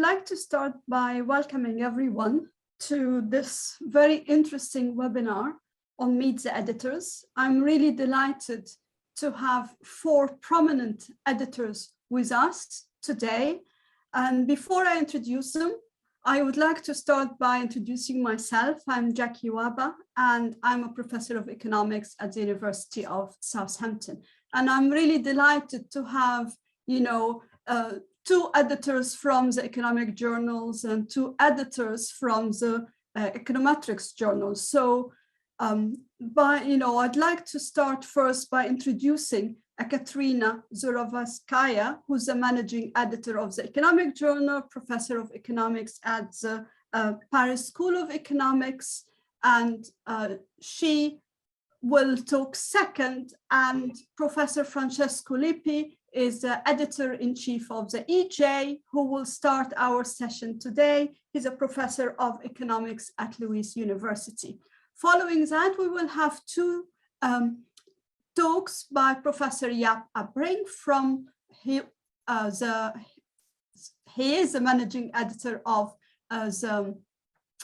like to start by welcoming everyone to this very interesting webinar on Meet the Editors. I'm really delighted to have 4 prominent editors with us today. And before I introduce them, I would like to start by introducing myself. I'm Jackie Wahba, and I'm a professor of economics at the University of Southampton. And I'm really delighted to have, 2 editors from the economic journals and 2 editors from the Econometrics journals. So, I'd like to start first by introducing Ekaterina Zhuravskaya, who's the managing editor of the Economic Journal, professor of economics at the Paris School of Economics, and she will talk second. And Professor Francesco Lippi is the editor-in-chief of the EJ, who will start our session today. He's a professor of economics at Lewis University. Following that, we will have 2 talks by Professor Jaap Abbring from he is the managing editor of the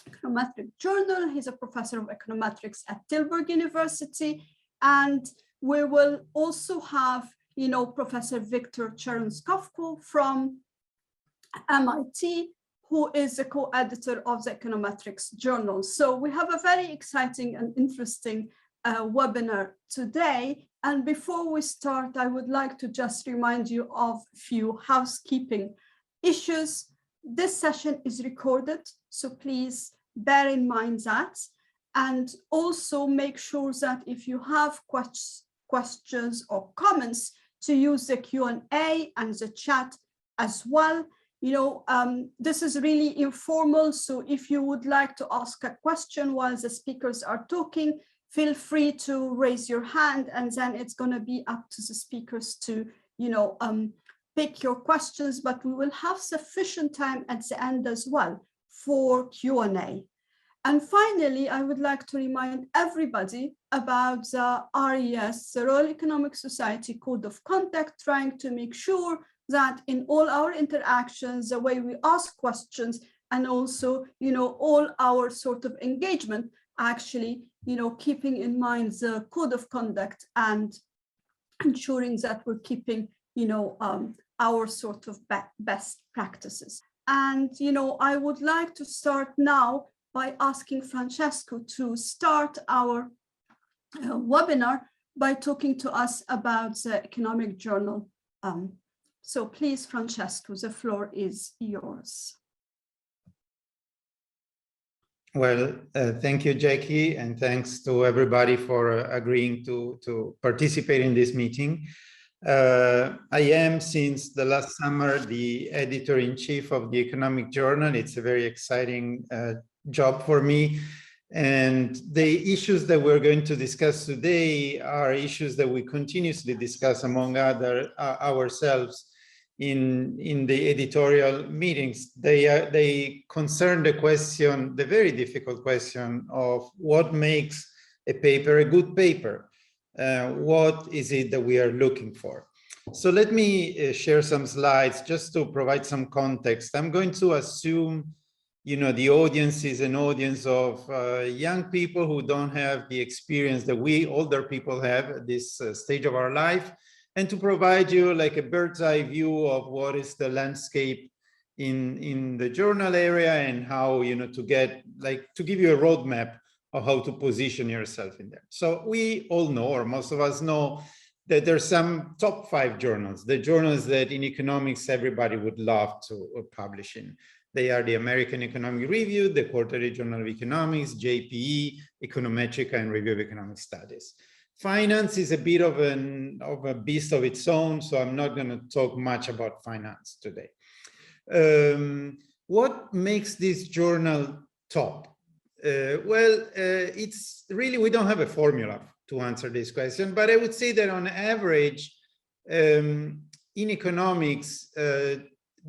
Econometrics journal. He's a professor of econometrics at Tilburg University. And we will also have, Professor Victor Chernozhukov from MIT, who is the co-editor of the Econometrics journal. So we have a very exciting and interesting webinar today. And before we start, I would like to just remind you of a few housekeeping issues. This session is recorded, so please bear in mind that. And also make sure that if you have questions or comments, to use the Q&A and the chat as well. This is really informal, so if you would like to ask a question while the speakers are talking, feel free to raise your hand, and then it's going to be up to the speakers to, pick your questions, but we will have sufficient time at the end as well for Q&A. And finally, I would like to remind everybody about the RES, the Royal Economic Society Code of Conduct, trying to make sure that in all our interactions, the way we ask questions, and also, all our sort of engagement, actually, keeping in mind the code of conduct and ensuring that we're keeping, our sort of best practices. And, I would like to start now by asking Francesco to start our webinar by talking to us about the Economic Journal. So please, Francesco, the floor is yours. Well, thank you, Jackie, and thanks to everybody for agreeing to participate in this meeting. I am, since the last summer, the editor-in-chief of the Economic Journal. It's a very exciting job for me. And the issues that we're going to discuss today are issues that we continuously discuss among ourselves in the editorial meetings. They concern the question, the very difficult question of what makes a paper a good paper. What is it that we are looking for? So let me share some slides just to provide some context. I'm going to assume, the audience is an audience of young people who don't have the experience that we older people have at this stage of our life, and to provide you like a bird's eye view of what is the landscape in the journal area, and how, to give you a roadmap of how to position yourself in there. So we all know, or most of us know, that there's some top 5 journals, the journals that in economics everybody would love to publish in. They are the American Economic Review, the Quarterly Journal of Economics, JPE, Econometrics, and Review of Economic Studies. Finance is a bit of a beast of its own, so I'm not going to talk much about finance today. What makes this journal top? It's really, we don't have a formula to answer this question, but I would say that on average, in economics,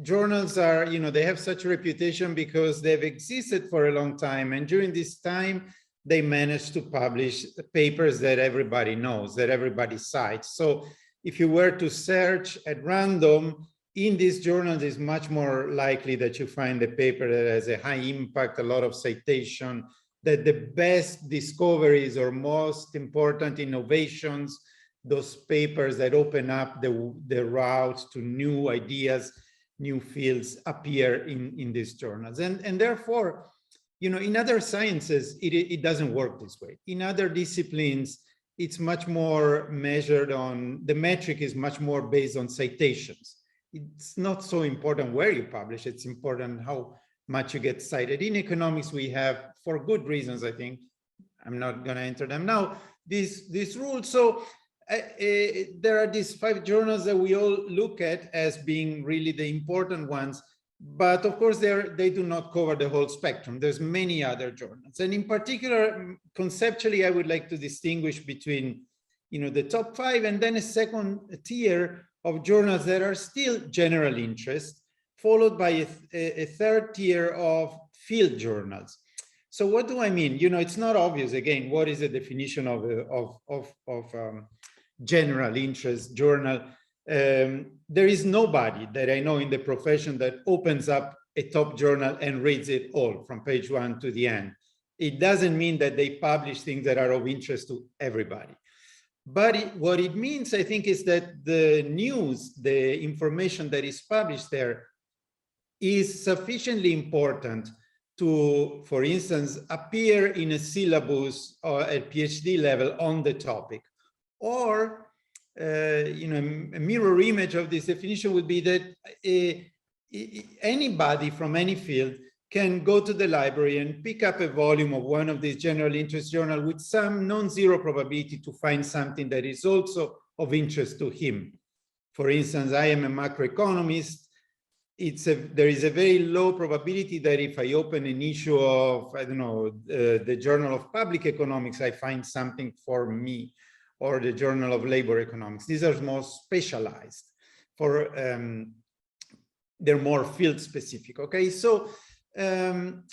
journals are, they have such a reputation because they've existed for a long time. And during this time, they managed to publish papers that everybody knows, that everybody cites. So if you were to search at random in these journals, it's much more likely that you find a paper that has a high impact, a lot of citation, that the best discoveries or most important innovations, those papers that open up the route to new ideas, new fields appear in these journals. And therefore, you know, in other sciences, it doesn't work this way. In other disciplines, it's much more measured on, the metric is much more based on citations. It's not so important where you publish, it's important how much you get cited. In economics, we have, for good reasons, I think, I'm not going to enter them now, these rules. So there are these 5 journals that we all look at as being really the important ones, but of course they do not cover the whole spectrum. There's many other journals, and in particular, conceptually, I would like to distinguish between, you know, the top 5 and then a second tier of journals that are still general interest, followed by a third tier of field journals. So what do I mean? You know, it's not obvious, again, what is the definition of general interest journal? There is nobody that I know in the profession that opens up a top journal and reads it all from page 1 to the end. It doesn't mean that they publish things that are of interest to everybody. But what it means, I think, is that the news, the information that is published there is sufficiently important to, for instance, appear in a syllabus or at PhD level on the topic. Or, you know, a mirror image of this definition would be that anybody from any field can go to the library and pick up a volume of one of these general interest journals with some non-zero probability to find something that is also of interest to him. For instance, I am a macroeconomist. There is a very low probability that if I open an issue of, I don't know, the Journal of Public Economics, I find something for me, or the Journal of Labor Economics. These are more specialized, for they're more field specific. Okay, so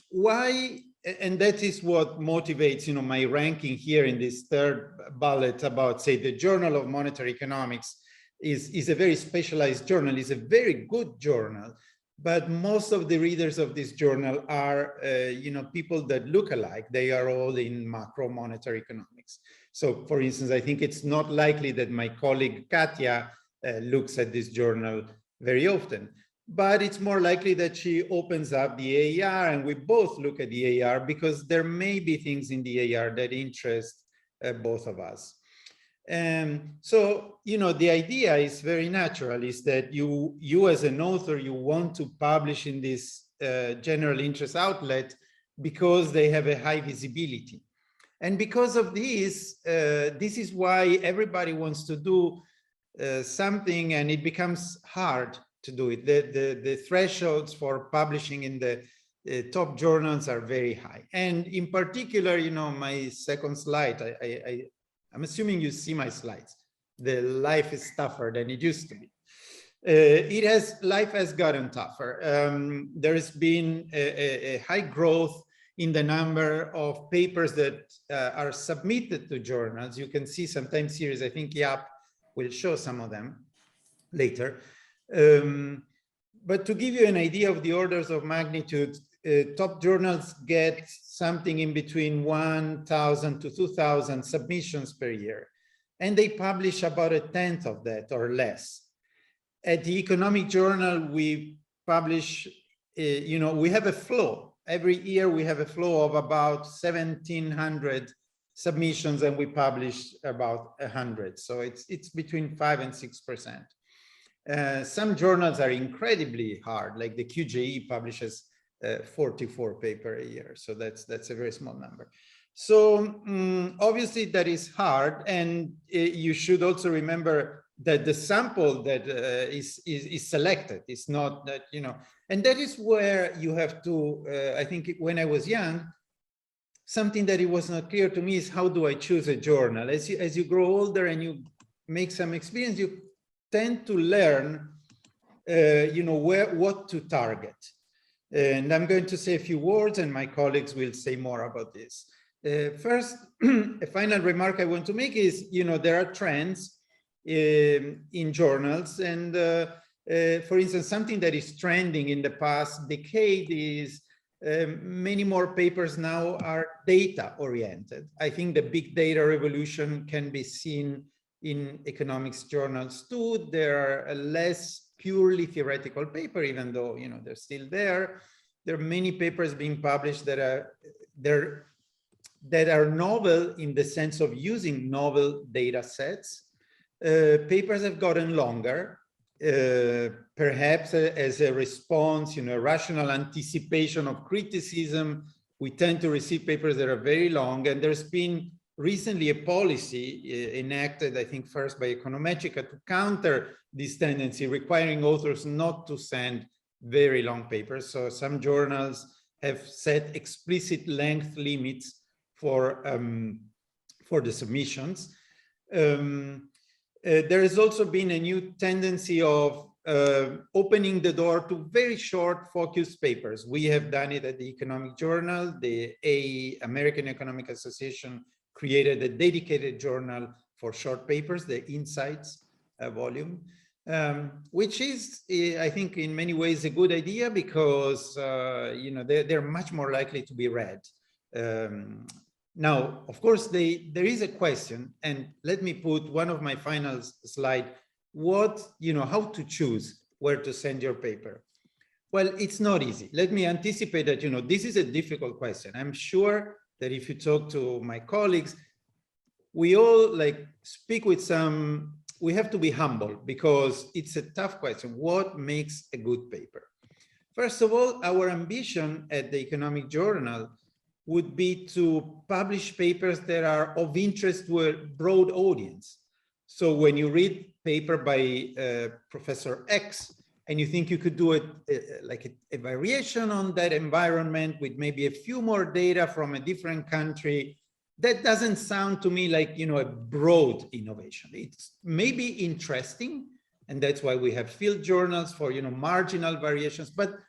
why, and that is what motivates, you know, my ranking here in this third bullet about, say, the Journal of Monetary Economics is a very specialized journal, is a very good journal, but most of the readers of this journal are, you know, people that look alike. They are all in macro monetary economics. So, for instance, I think it's not likely that my colleague Katya looks at this journal very often, but it's more likely that she opens up the AR and we both look at the AR because there may be things in the AR that interest both of us. So, you know, the idea is very natural, is that you as an author, you want to publish in this general interest outlet because they have a high visibility. And because of this, this is why everybody wants to do something, and it becomes hard to do it. The thresholds for publishing in the top journals are very high. And in particular, you know, my second slide, I'm assuming you see my slides. The life is tougher than it used to be. Life has gotten tougher. There has been a high growth in the number of papers that are submitted to journals. You can see some time series. I think Jaap will show some of them later. But to give you an idea of the orders of magnitude, top journals get something in between 1,000 to 2,000 submissions per year, and they publish about 1/10 of that or less. At the Economic Journal, we publish, you know, we have a flow. Every year we have a flow of about 1,700 submissions, and we publish about 100. So it's between 5 and 6%. Some journals are incredibly hard, like the QJE publishes 44 papers a year. So that's a very small number. So obviously that is hard. And you should also remember that the sample that is selected is not that, you know, and that is where you have to, I think when I was young, something that it was not clear to me is how do I choose a journal? As you grow older and you make some experience, you tend to learn, you know, what to target. And I'm going to say a few words and my colleagues will say more about this. First, a final remark I want to make is, you know, there are trends in journals, and For instance, something that is trending in the past decade is many more papers now are data oriented. I think the big data revolution can be seen in economics journals too. There are less purely theoretical paper, even though, you know, they're still there. There are many papers being published that are novel in the sense of using novel data sets. Papers have gotten longer. Perhaps as a response, you know, rational anticipation of criticism, we tend to receive papers that are very long. And there's been recently a policy enacted, I think first by Econometrics, to counter this tendency, requiring authors not to send very long papers. So some journals have set explicit length limits for the submissions. There has also been a new tendency of opening the door to very short focused papers. We have done it at the Economic Journal. The American Economic Association created a dedicated journal for short papers, the Insights volume, which is, I think, in many ways a good idea because you know, they're much more likely to be read. Now, of course, there is a question, and let me put one of my final slide, how to choose where to send your paper. Well, it's not easy. Let me anticipate that, you know, this is a difficult question. I'm sure that if you talk to my colleagues, we all speak with some, we have to be humble because it's a tough question. What makes a good paper? First of all, our ambition at the Economic Journal would be to publish papers that are of interest to a broad audience. So when you read paper by Professor X and you think you could do a variation on that environment with maybe a few more data from a different country, that doesn't sound to me like, you know, a broad innovation. It's maybe interesting, and that's why we have field journals for, you know, marginal variations, but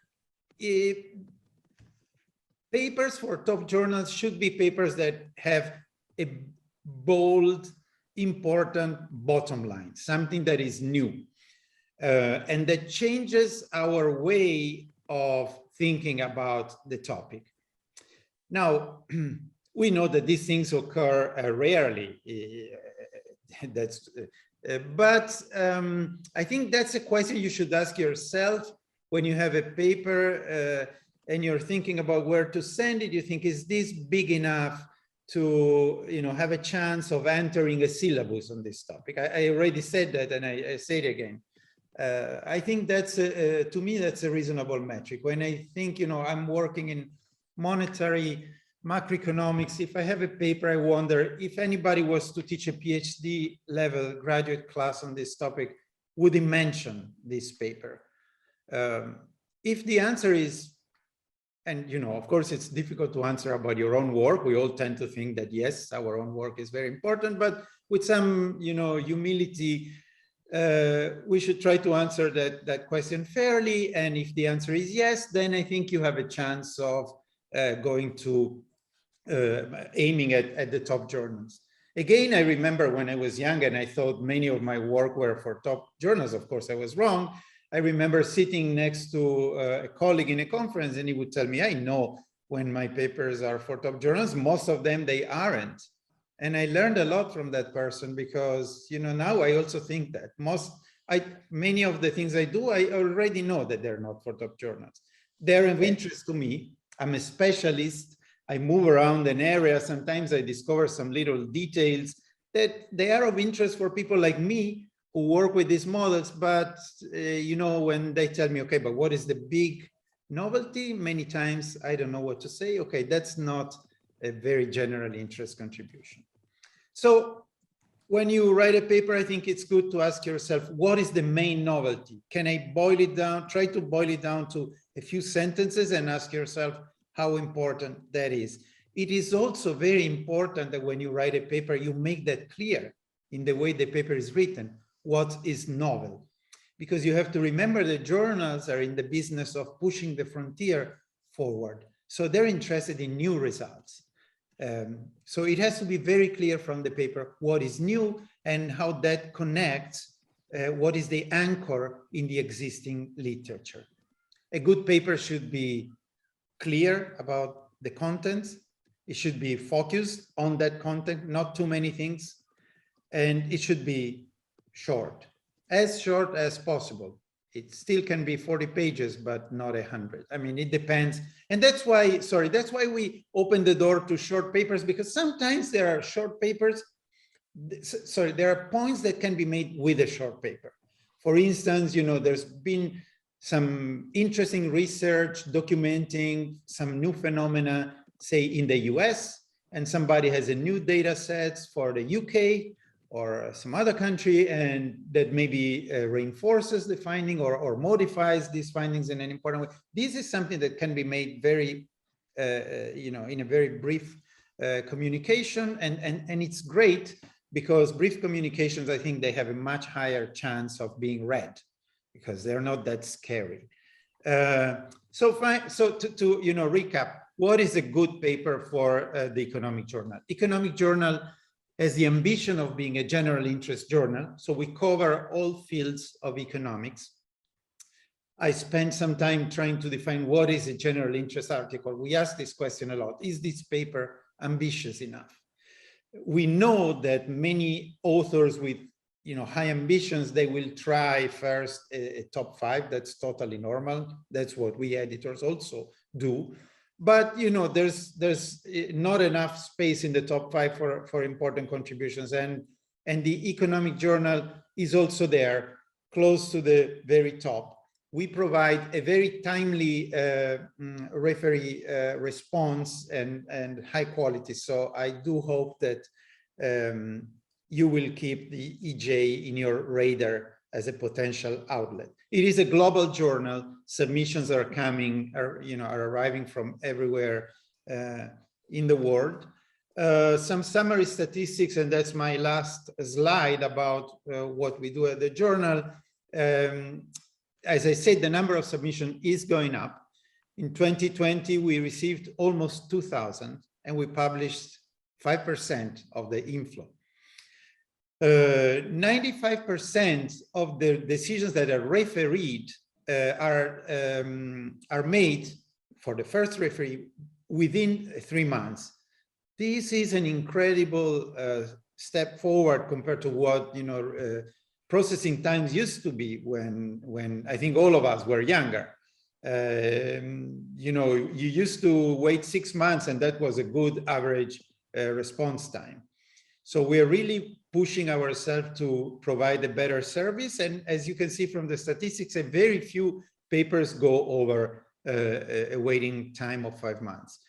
papers for top journals should be papers that have a bold, important bottom line, something that is new and that changes our way of thinking about the topic. Now, we know that these things occur rarely. But I think that's a question you should ask yourself when you have a paper and you're thinking about where to send it. You think, is this big enough to, you know, have a chance of entering a syllabus on this topic? I already said that, and I say it again. I think that's, to me, that's a reasonable metric. When I think, you know, I'm working in monetary macroeconomics, if I have a paper, I wonder if anybody was to teach a PhD level graduate class on this topic, would he mention this paper? If the answer is, and, you know, of course, it's difficult to answer about your own work. We all tend to think that, yes, our own work is very important, but with some, you know, humility, we should try to answer that question fairly. And if the answer is yes, then I think you have a chance of going to aiming at the top journals. Again, I remember when I was young and I thought many of my work were for top journals. Of course, I was wrong. I remember sitting next to a colleague in a conference, and he would tell me, I know when my papers are for top journals, most of them, they aren't. And I learned a lot from that person because, you know, now I also think that many of the things I do, I already know that they're not for top journals. They're of interest to me. I'm a specialist. I move around an area. Sometimes I discover some little details that they are of interest for people like me who work with these models. But, you know, when they tell me, okay, but what is the big novelty? Many times I don't know what to say. Okay, that's not a very general interest contribution. So when you write a paper, I think it's good to ask yourself, what is the main novelty? Can I boil it down? Try to boil it down to a few sentences and ask yourself how important that is. It is also very important that when you write a paper, you make that clear in the way the paper is written, what is novel. Because you have to remember that journals are in the business of pushing the frontier forward. So they're interested in new results. So it has to be very clear from the paper what is new and how that connects what is the anchor in the existing literature. A good paper should be clear about the contents. It should be focused on that content, not too many things. And it should be short as possible. It still can be 40 pages, but not 100. I mean, it depends. And that's why, that's why we open the door to short papers, because sometimes there are short papers. There are points that can be made with a short paper. For instance, you know, there's been some interesting research documenting some new phenomena, say in the US, and somebody has a new data sets for the UK or some other country, and that maybe reinforces the finding or modifies these findings in an important way. This is something that can be made very, you know, in a very brief communication, and it's great because brief communications, I think they have a much higher chance of being read because they're not that scary. So to you know, recap, what is a good paper for the Economic Journal? Economic Journal has the ambition of being a general interest journal. So we cover all fields of economics. I spent some time trying to define what is a general interest article. We ask this question a lot. Is this paper ambitious enough? We know that many authors with, you know, high ambitions, they will try first a top 5. That's totally normal. That's what we editors also do. But, you know, there's not enough space in the top 5 for important contributions. And the Economic Journal is also there, close to the very top. We provide a very timely referee response and high quality. So I do hope that you will keep the EJ in your radar as a potential outlet. It is a global journal. Submissions are coming, are arriving from everywhere in the world. Some summary statistics, and that's my last slide about what we do at the journal. As I said, the number of submissions is going up. In 2020, we received almost 2,000, and we published 5% of the inflow. 95% of the decisions that are refereed are made for the first referee within 3 months. This is an incredible step forward compared to what, you know, processing times used to be when I think all of us were younger. You know, you used to wait 6 months, and that was a good average response time. So we're really pushing ourselves to provide a better service. And as you can see from the statistics, a very few papers go over a waiting time of 5 months.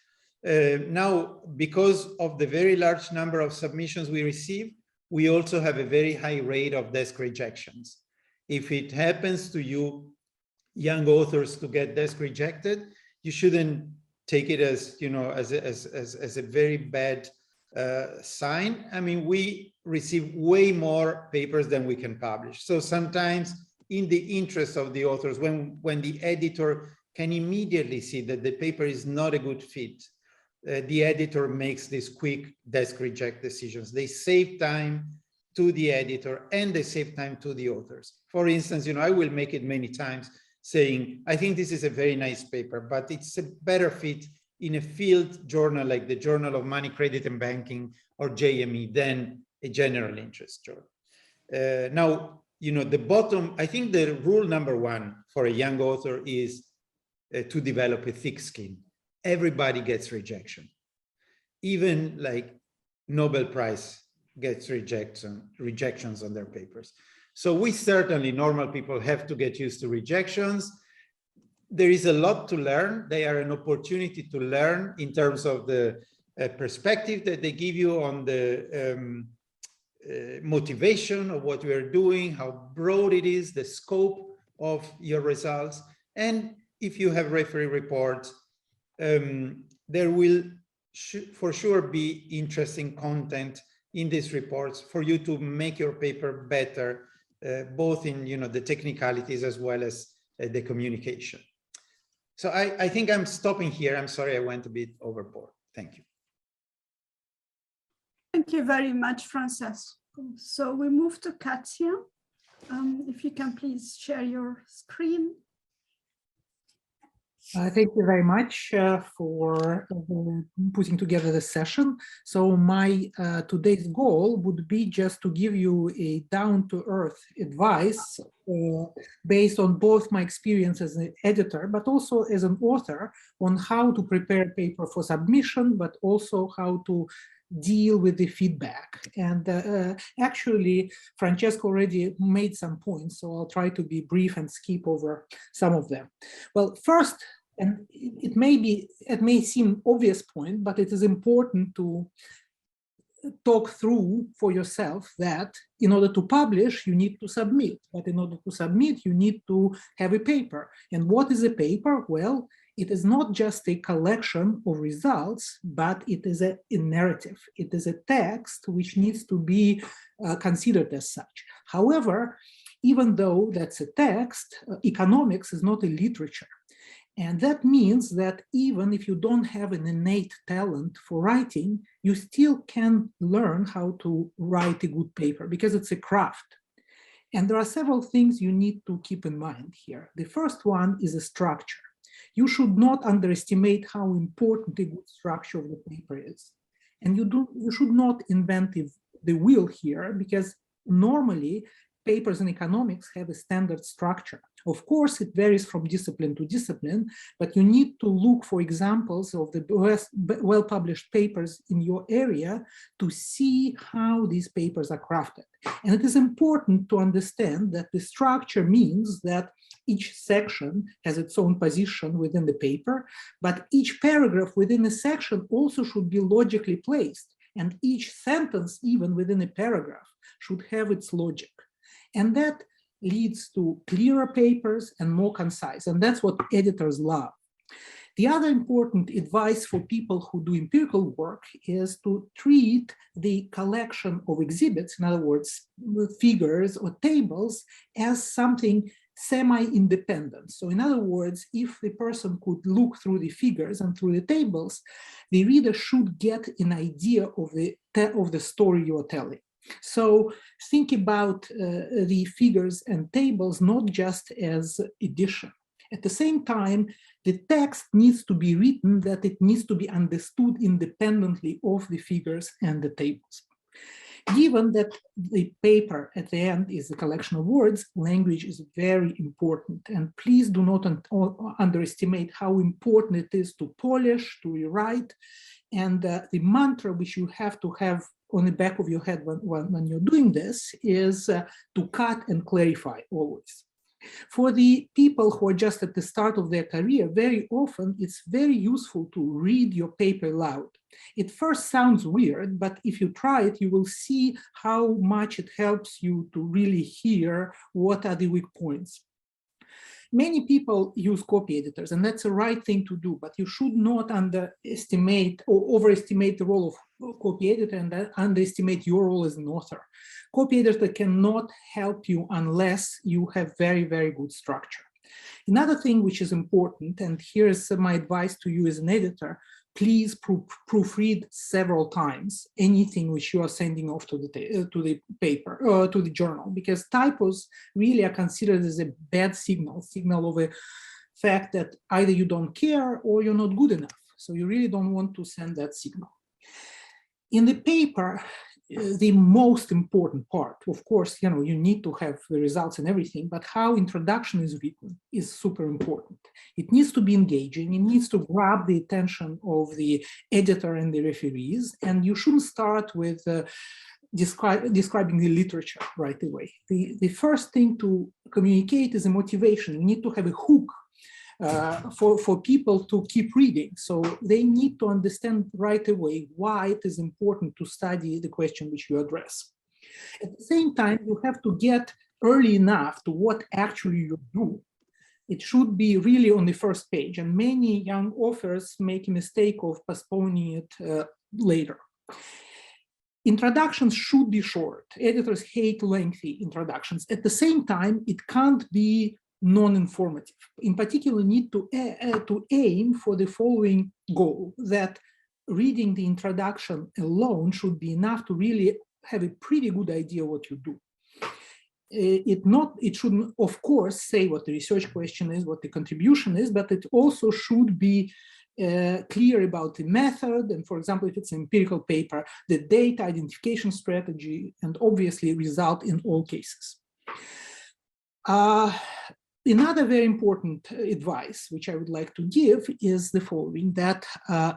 Now, because of the very large number of submissions we receive, we also have a very high rate of desk rejections. If it happens to you, young authors, to get desk rejected, you shouldn't take it as, you know, as a very bad sign. I mean, we receive way more papers than we can publish. So sometimes in the interest of the authors, when the editor can immediately see that the paper is not a good fit, the editor makes these quick desk reject decisions. They save time to the editor and they save time to the authors. For instance, you know, I will make it many times saying, I think this is a very nice paper, but it's a better fit in a field journal like the Journal of Money, Credit and Banking or EJME than a general interest journal. Now, you know, the bottom, I think the rule number 1 for a young author is to develop a thick skin. Everybody gets rejection. Even like Nobel Prize gets rejections on their papers. So we certainly, normal people, have to get used to rejections. There is a lot to learn. They are an opportunity to learn in terms of the perspective that they give you on the motivation of what we are doing, how broad it is, the scope of your results. And if you have referee reports, there will for sure be interesting content in these reports for you to make your paper better, both in, you know, the technicalities as well as the communication. So I think I'm stopping here. I'm sorry I went a bit overboard. Thank you. Thank you very much, Francesco. So we move to Katia. If you can please share your screen. Thank you very much for putting together the session. So my today's goal would be just to give you a down-to-earth advice based on both my experience as an editor, but also as an author, on how to prepare a paper for submission, but also how to deal with the feedback. And actually, Francesco already made some points, so I'll try to be brief and skip over some of them. Well, first, and it may seem obvious point, but it is important to talk through for yourself that in order to publish, you need to submit. But in order to submit, you need to have a paper. And what is a paper? Well, it is not just a collection of results, but it is a narrative. It is a text which needs to be considered as such. However, even though that's a text, economics is not a literature. And that means that even if you don't have an innate talent for writing, you still can learn how to write a good paper because it's a craft. And there are several things you need to keep in mind here. The first one is a structure. You should not underestimate how important a good structure of the paper is. And you should not invent the wheel here, because normally papers in economics have a standard structure. Of course, it varies from discipline to discipline, but you need to look for examples of the well-published papers in your area to see how these papers are crafted. And it is important to understand that the structure means that each section has its own position within the paper, but each paragraph within a section also should be logically placed, and each sentence, even within a paragraph, should have its logic. And that leads to clearer papers and more concise. And that's what editors love. The other important advice for people who do empirical work is to treat the collection of exhibits, in other words, figures or tables, as something semi-independent. So in other words, if the person could look through the figures and through the tables, the reader should get an idea of the story you're telling. So think about the figures and tables not just as addition. At the same time, the text needs to be written that it needs to be understood independently of the figures and the tables. Given that the paper at the end is a collection of words, language is very important. And please do not underestimate how important it is to polish, to rewrite. And the mantra which you have to have on the back of your head when you're doing this is to cut and clarify always. For the people who are just at the start of their career, very often it's very useful to read your paper aloud. It first sounds weird, but if you try it, you will see how much it helps you to really hear what are the weak points. Many people use copy editors, and that's the right thing to do, but you should not underestimate or overestimate the role of copy editor and underestimate your role as an author. Copy editor cannot help you unless you have very, very good structure. Another thing which is important, and here's my advice to you as an editor, please proofread several times anything which you are sending off to the paper or to the journal, because typos really are considered as a bad signal of a fact that either you don't care or you're not good enough. So you really don't want to send that signal. In the paper, the most important part, of course, you need to have the results and everything, but how introduction is written is super important. It needs to be engaging. It needs to grab the attention of the editor and the referees, and you shouldn't start with describing the literature right away. The first thing to communicate is a motivation. You need to have a hook for people to keep reading. So they need to understand right away why it is important to study the question which you address. At the same time, you have to get early enough to what actually you do. It should be really on the first page, and many young authors make a mistake of postponing it later. Introductions should be short. Editors hate lengthy introductions. At the same time, it can't be non-informative. In particular, need to aim for the following goal, that reading the introduction alone should be enough to really have a pretty good idea what you do. it shouldn't, of course, say what the research question is, what the contribution is, but it also should be clear about the method, and for example, if it's an empirical paper, the data identification strategy, and obviously result in all cases. Another very important advice which I would like to give is the following, that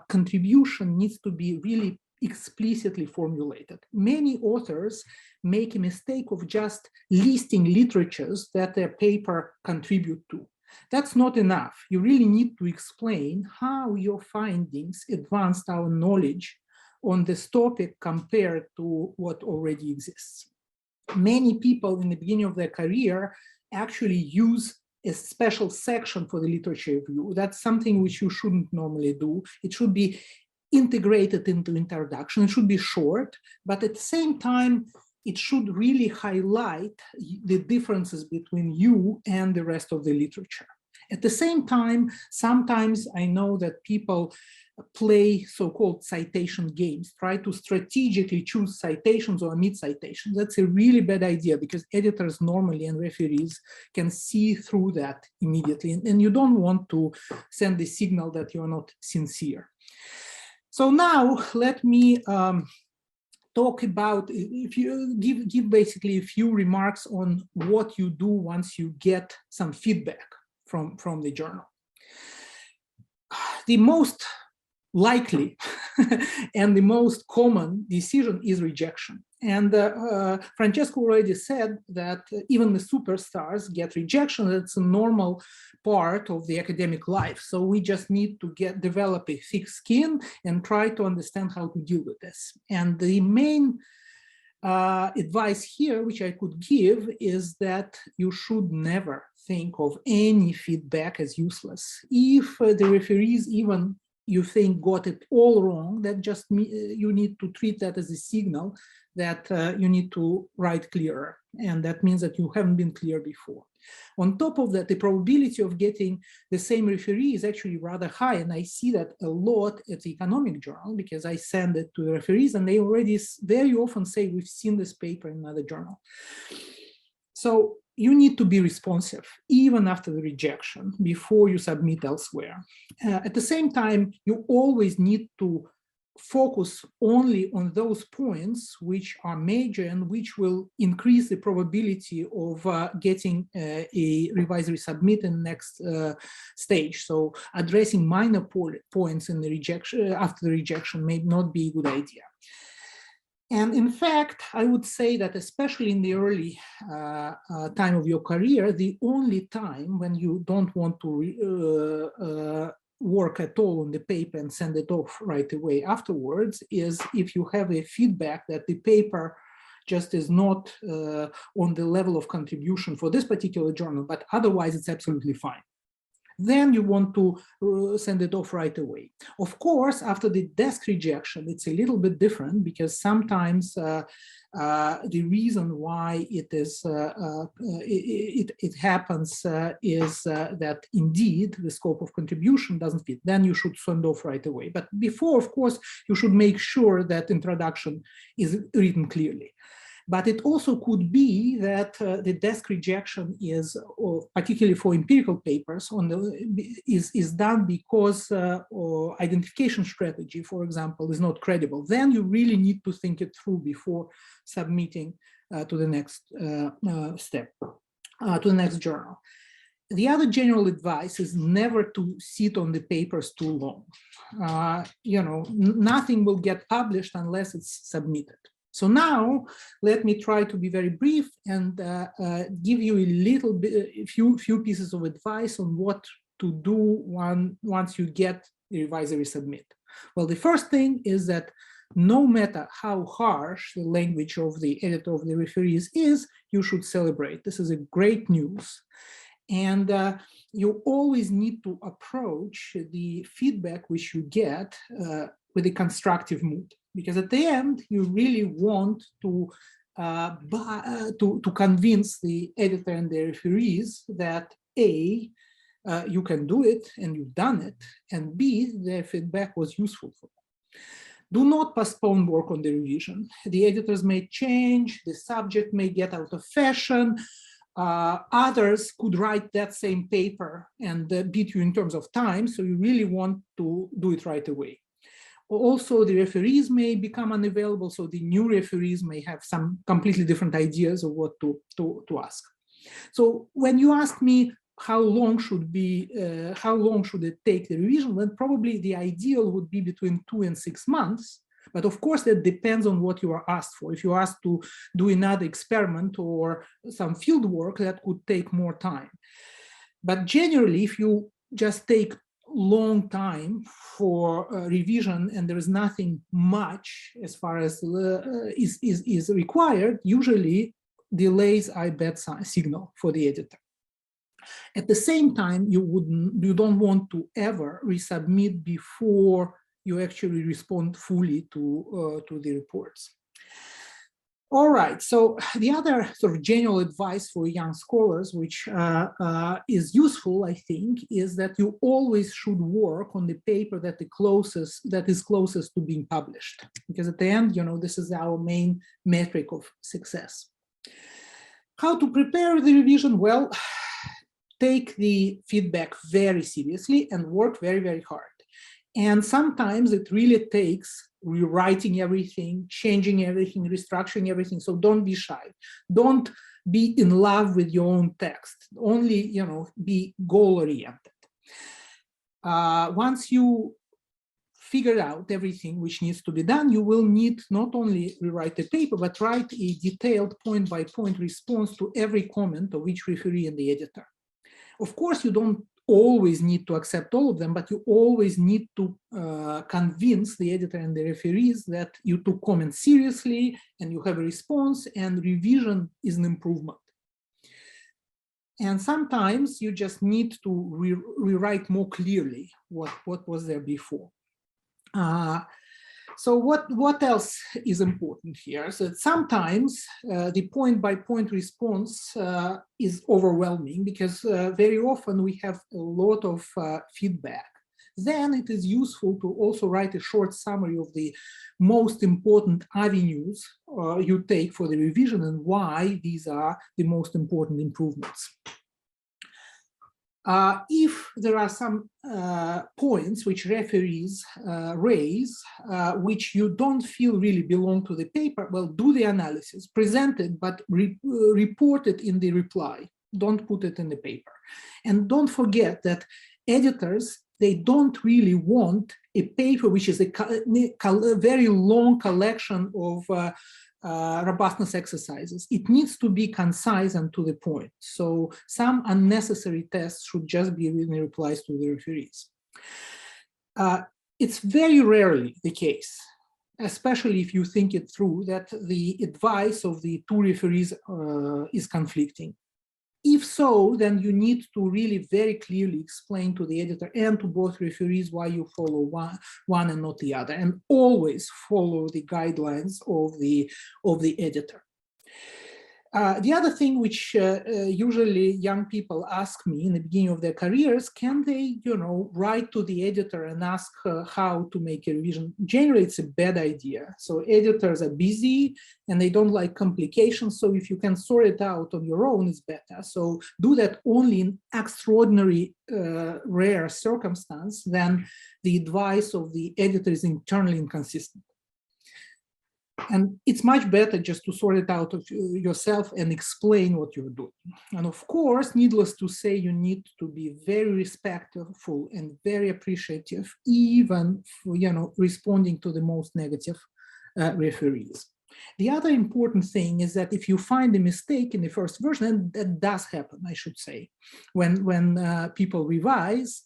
contribution needs to be really explicitly formulated. Many authors make a mistake of just listing literatures that their paper contribute to. That's not enough. You really need to explain how your findings advanced our knowledge on this topic compared to what already exists. Many people in the beginning of their career actually use a special section for the literature review. That's something which you shouldn't normally do. It should be integrated into introduction. It should be short, but at the same time, it should really highlight the differences between you and the rest of the literature. At the same time, sometimes I know that people play so-called citation games, try to strategically choose citations or omit citations. That's a really bad idea because editors normally and referees can see through that immediately. And you don't want to send the signal that you're not sincere. So now let me talk about, if you give basically a few remarks on what you do once you get some feedback from the journal. The most likely and the most common decision is rejection. And Francesco already said that even the superstars get rejection. That's a normal part of the academic life. So we just need to develop a thick skin and try to understand how to deal with this. And the main advice here, which I could give, is that you should never think of any feedback as useless. If the referees even you think got it all wrong, that just you need to treat that as a signal that you need to write clearer. And that means that you haven't been clear before. On top of that, the probability of getting the same referee is actually rather high. And I see that a lot at the Economic Journal because I send it to the referees and they already very often say, we've seen this paper in another journal. So you need to be responsive even after the rejection before you submit elsewhere. At the same time, you always need to focus only on those points which are major and which will increase the probability of getting a revisory submit in the next stage. So addressing minor points in the rejection after the rejection may not be a good idea. And in fact, I would say that especially in the early time of your career, the only time when you don't want to work at all on the paper and send it off right away afterwards is if you have a feedback that the paper just is not on the level of contribution for this particular journal, but otherwise it's absolutely fine. Then you want to send it off right away. Of course, after the desk rejection, it's a little bit different because sometimes the reason why it is it happens is that indeed the scope of contribution doesn't fit. Then you should send off right away. But before, of course, you should make sure that introduction is written clearly. But it also could be that the desk rejection is, particularly for empirical papers, is done because identification strategy, for example, is not credible. Then you really need to think it through before submitting to the next step, to the next journal. The other general advice is never to sit on the papers too long. You know, nothing will get published unless it's submitted. So now, let me try to be very brief and give you a little bit, a few pieces of advice on what to do once you get the revisory submit. Well, the first thing is that no matter how harsh the language of the editor of the referees is, you should celebrate. This is a great news. And you always need to approach the feedback which you get with a constructive mood. Because at the end, you really want to convince the editor and the referees that A, you can do it and you've done it, and B, their feedback was useful for them. Do not postpone work on the revision. The editors may change, the subject may get out of fashion. Others could write that same paper and beat you in terms of time, so you really want to do it right away. Also, the referees may become unavailable, so the new referees may have some completely different ideas of what to ask. So when you ask me how long should it take the revision, then probably the ideal would be between 2 and 6 months. But of course, that depends on what you are asked for. If you are asked to do another experiment or some field work, that could take more time. But generally, if you just take long time for revision and there is nothing much as far as is required, usually delays are a bad signal for the editor. At the same time, you don't want to ever resubmit before you actually respond fully to the reports. All right, so the other sort of general advice for young scholars, which is useful, I think, is that you always should work on the paper that is closest to being published, because at the end, this is our main metric of success. How to prepare the revision? Well, take the feedback very seriously and work very, very hard. And sometimes it really takes rewriting everything, changing everything, restructuring everything. So don't be shy. Don't be in love with your own text. Only, be goal-oriented. Once you figure out everything which needs to be done, you will need not only rewrite the paper, but write a detailed point-by-point response to every comment of each referee and the editor. Of course, you don't always need to accept all of them, but you always need to convince the editor and the referees that you took comments seriously and you have a response, and revision is an improvement. And sometimes you just need to rewrite more clearly what was there before. So what else is important here? So sometimes the point-by-point response is overwhelming, because very often we have a lot of feedback. Then it is useful to also write a short summary of the most important avenues you take for the revision and why these are the most important improvements. If there are some points which referees raise, which you don't feel really belong to the paper, well, do the analysis, present it, but report it in the reply. Don't put it in the paper. And don't forget that editors, they don't really want a paper which is a very long collection of robustness exercises. It needs to be concise and to the point. So some unnecessary tests should just be in the replies to the referees. It's very rarely the case, especially if you think it through, that the advice of the two referees is conflicting. If so, then you need to really very clearly explain to the editor and to both referees why you follow one and not the other, and always follow the guidelines of the editor. The other thing which usually young people ask me in the beginning of their careers, can they, write to the editor and ask how to make a revision? Generally, it's a bad idea. So editors are busy and they don't like complications. So if you can sort it out on your own, it's better. So do that only in extraordinary, rare circumstance. Then the advice of the editor is internally inconsistent. And it's much better just to sort it out of yourself and explain what you're doing. And of course, needless to say, you need to be very respectful and very appreciative, even for, responding to the most negative referees. The other important thing is that if you find a mistake in the first version, and that does happen, I should say, when people revise,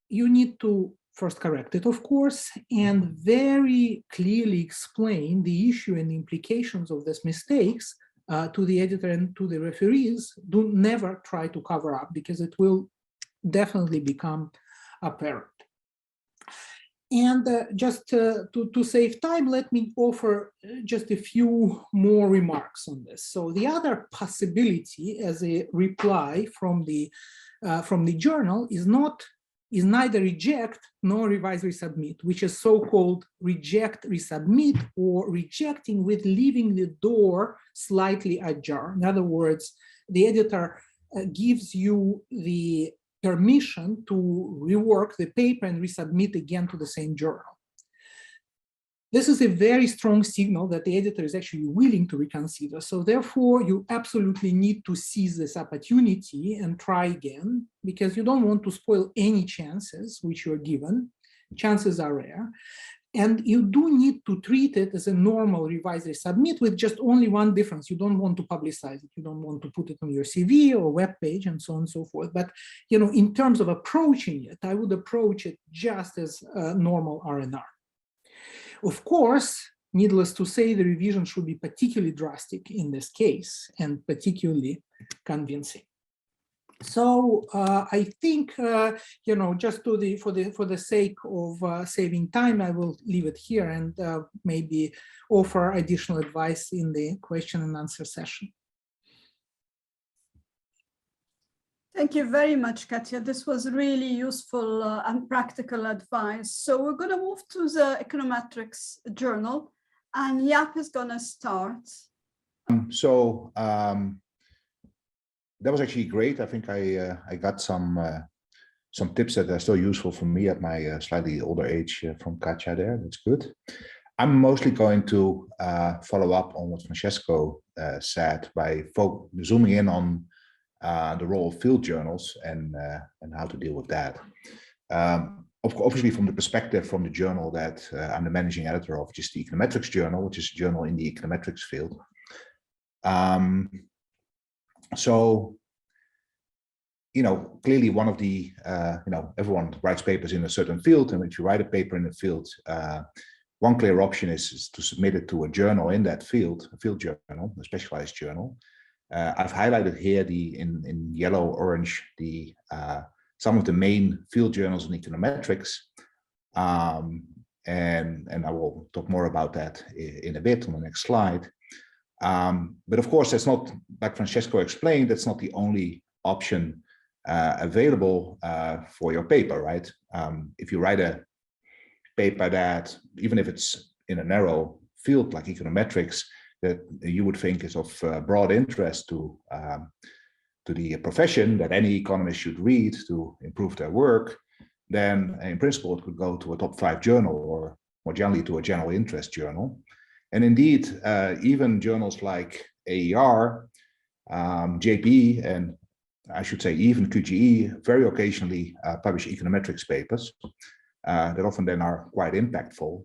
you need to first correct it, of course, and very clearly explain the issue and the implications of these mistakes to the editor and to the referees. Do never try to cover up, because it will definitely become apparent. And just to save time, let me offer just a few more remarks on this. So the other possibility as a reply from the journal is not is neither reject nor revise resubmit, which is so-called reject resubmit, or rejecting with leaving the door slightly ajar. In other words, the editor gives you the permission to rework the paper and resubmit again to the same journal. This is a very strong signal that the editor is actually willing to reconsider. So therefore, you absolutely need to seize this opportunity and try again, because you don't want to spoil any chances which you're given. Chances are rare. And you do need to treat it as a normal revise resubmit, with just only one difference. You don't want to publicize it. You don't want to put it on your CV or web page and so on and so forth. But in terms of approaching it, I would approach it just as normal R&R. Of course, needless to say, the revision should be particularly drastic in this case and particularly convincing. So I think just for the sake of saving time, I will leave it here and maybe offer additional advice in the question and answer session. Thank you very much, Katya. This was really useful and practical advice. So we're going to move to the Econometrics journal, and Jaap is going to start. That was actually great. I think I got some tips that are still useful for me at my slightly older age from Katya there. That's good. I'm mostly going to follow up on what Francesco said by zooming in on the role of field journals and how to deal with that. Obviously, from the perspective from the journal that I'm the managing editor of, just the Econometrics journal, which is a journal in the econometrics field. So, clearly one of the, everyone writes papers in a certain field, and if you write a paper in a field, one clear option is to submit it to a journal in that field, a field journal, a specialized journal. I've highlighted here in yellow, orange, some of the main field journals in econometrics, and I will talk more about that in a bit on the next slide. But of course, that's not, like Francesco explained, that's not the only option available for your paper, right? If you write a paper that, even if it's in a narrow field like econometrics, that you would think is of broad interest to the profession, that any economist should read to improve their work, then in principle, it could go to a top 5 journal, or more generally to a general interest journal. And indeed, even journals like AER, JP, and I should say even QGE very occasionally publish econometrics papers that often then are quite impactful.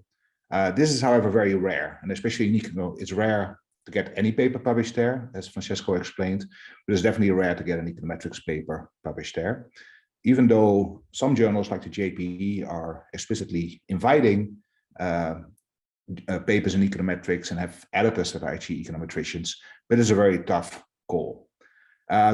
This is, however, very rare, and especially in Econo, it's rare to get any paper published there, as Francesco explained, but it's definitely rare to get an econometrics paper published there. Even though some journals like the JPE are explicitly inviting papers in econometrics and have editors that are actually econometricians, but it's a very tough call.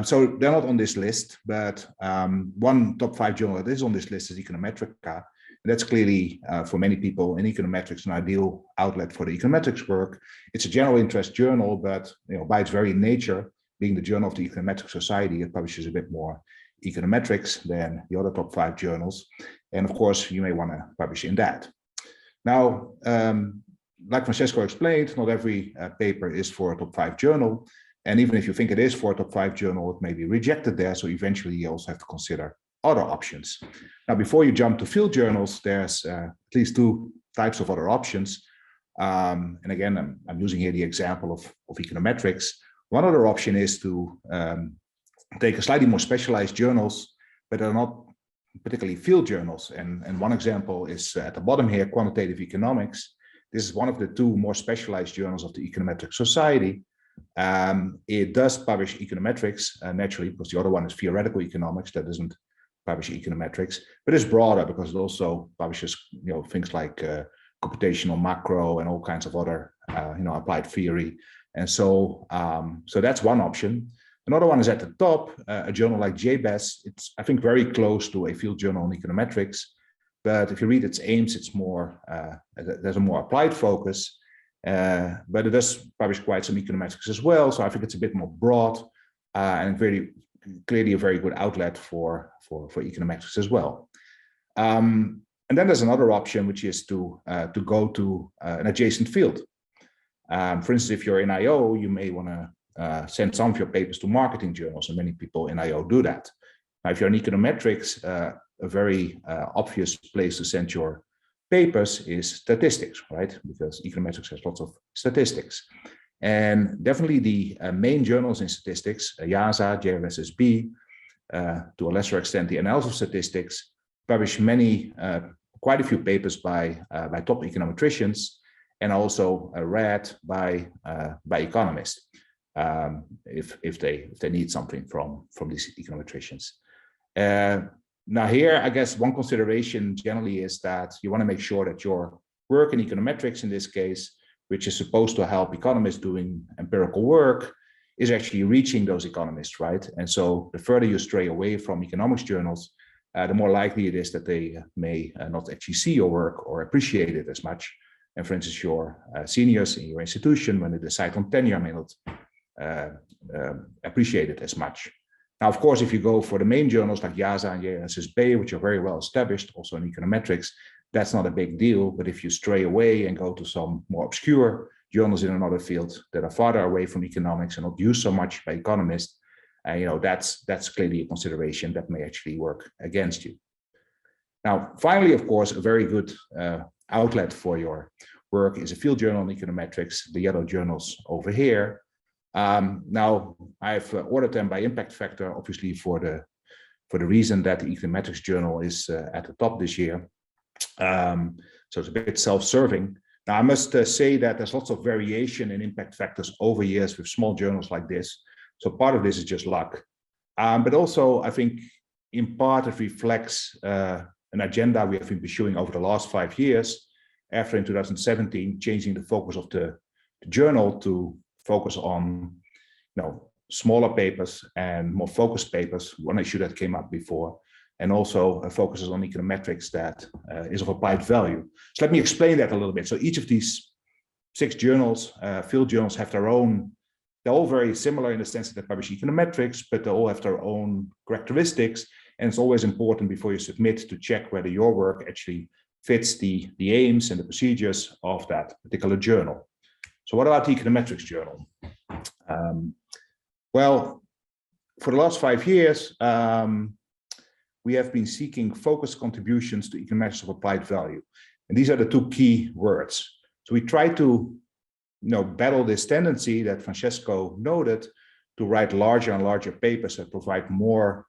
So they're not on this list, but one top 5 journal that is on this list is Econometrica. And that's clearly, for many people in econometrics, an ideal outlet for the econometrics work. It's a general interest journal, but by its very nature, being the journal of the Econometric Society, it publishes a bit more econometrics than the other top 5 journals. And of course, you may want to publish in that. Now, like Francesco explained, not every paper is for a top 5 journal. And even if you think it is for a top 5 journal, it may be rejected there. So eventually you also have to consider other options. Now, before you jump to field journals, there's at least 2 types of other options. And again, I'm using here the example of econometrics. One other option is to take a slightly more specialized journals, but are not particularly field journals. And one example is at the bottom here, Quantitative Economics. This is one of the 2 more specialized journals of the Econometric Society. It does publish econometrics naturally, because the other one is Theoretical Economics that doesn't publish econometrics, but it's broader because it also publishes things like computational macro and all kinds of other applied theory. And so so that's one option. Another one is at the top, a journal like JBES. It's, I think, very close to a field journal on econometrics, but if you read its aims, it's more there's a more applied focus. But it does publish quite some econometrics as well. So I think it's a bit more broad and very clearly a very good outlet for econometrics as well. And then there's another option, which is to go to an adjacent field. For instance, if you're in IO, you may want to send some of your papers to marketing journals, and many people in IO do that. Now, if you're in econometrics, a very obvious place to send your papers is statistics, right? Because econometrics has lots of statistics. And definitely the main journals in statistics, IASA, JRSSB, to a lesser extent, the Annals of Statistics, publish quite a few papers by top econometricians, and also read by economists if they need something from these econometricians. Now here, I guess one consideration generally is that you want to make sure that your work in econometrics, in this case, which is supposed to help economists doing empirical work, is actually reaching those economists, right? And so the further you stray away from economics journals, the more likely it is that they may not actually see your work or appreciate it as much. And for instance, your seniors in your institution, when they decide on tenure, may not appreciate it as much. Now, of course, if you go for the main journals like IASA and JRSSB, which are very well established, also in econometrics, that's not a big deal. But if you stray away and go to some more obscure journals in another field that are farther away from economics and not used so much by economists, that's clearly a consideration that may actually work against you. Now, finally, of course, a very good outlet for your work is a field journal in econometrics, the yellow journals over here. Now, I've ordered them by impact factor, obviously for the reason that the econometrics journal is at the top this year. So it's a bit self-serving. Now, I must say that there's lots of variation in impact factors over years with small journals like this. So part of this is just luck. But also, I think, in part, it reflects an agenda we have been pursuing over the last 5 years, after in 2017, changing the focus of the journal to focus on smaller papers and more focused papers, one issue that came up before, and also focuses on econometrics that is of applied value. So let me explain that a little bit. So each of these 6 journals, field journals, have their own, they're all very similar in the sense that they publish econometrics, but they all have their own characteristics. And it's always important before you submit to check whether your work actually fits the aims and the procedures of that particular journal. So what about the econometrics journal? Well, for the last 5 years, we have been seeking focused contributions to econometrics of applied value. And these are the 2 key words. So we try to battle this tendency that Francesco noted to write larger and larger papers that provide more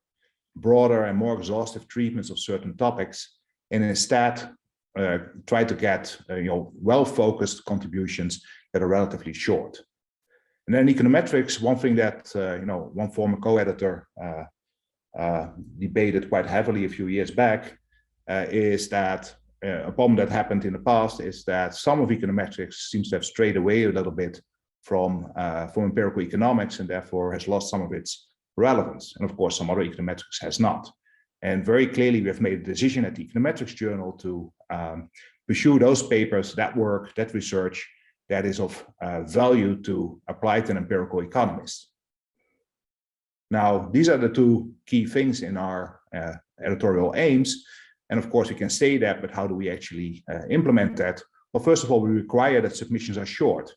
broader and more exhaustive treatments of certain topics, and instead try to get well-focused contributions that are relatively short. And then econometrics, one thing that one former co-editor debated quite heavily a few years back is that a problem that happened in the past is that some of econometrics seems to have strayed away a little bit from empirical economics, and therefore has lost some of its relevance. And of course, some other econometrics has not. And very clearly, we have made a decision at the Econometrics Journal to pursue those papers, that work, that research that is of value to applied and empirical economists. Now, these are the 2 key things in our editorial aims. And of course, we can say that, but how do we actually implement that? Well, first of all, we require that submissions are short.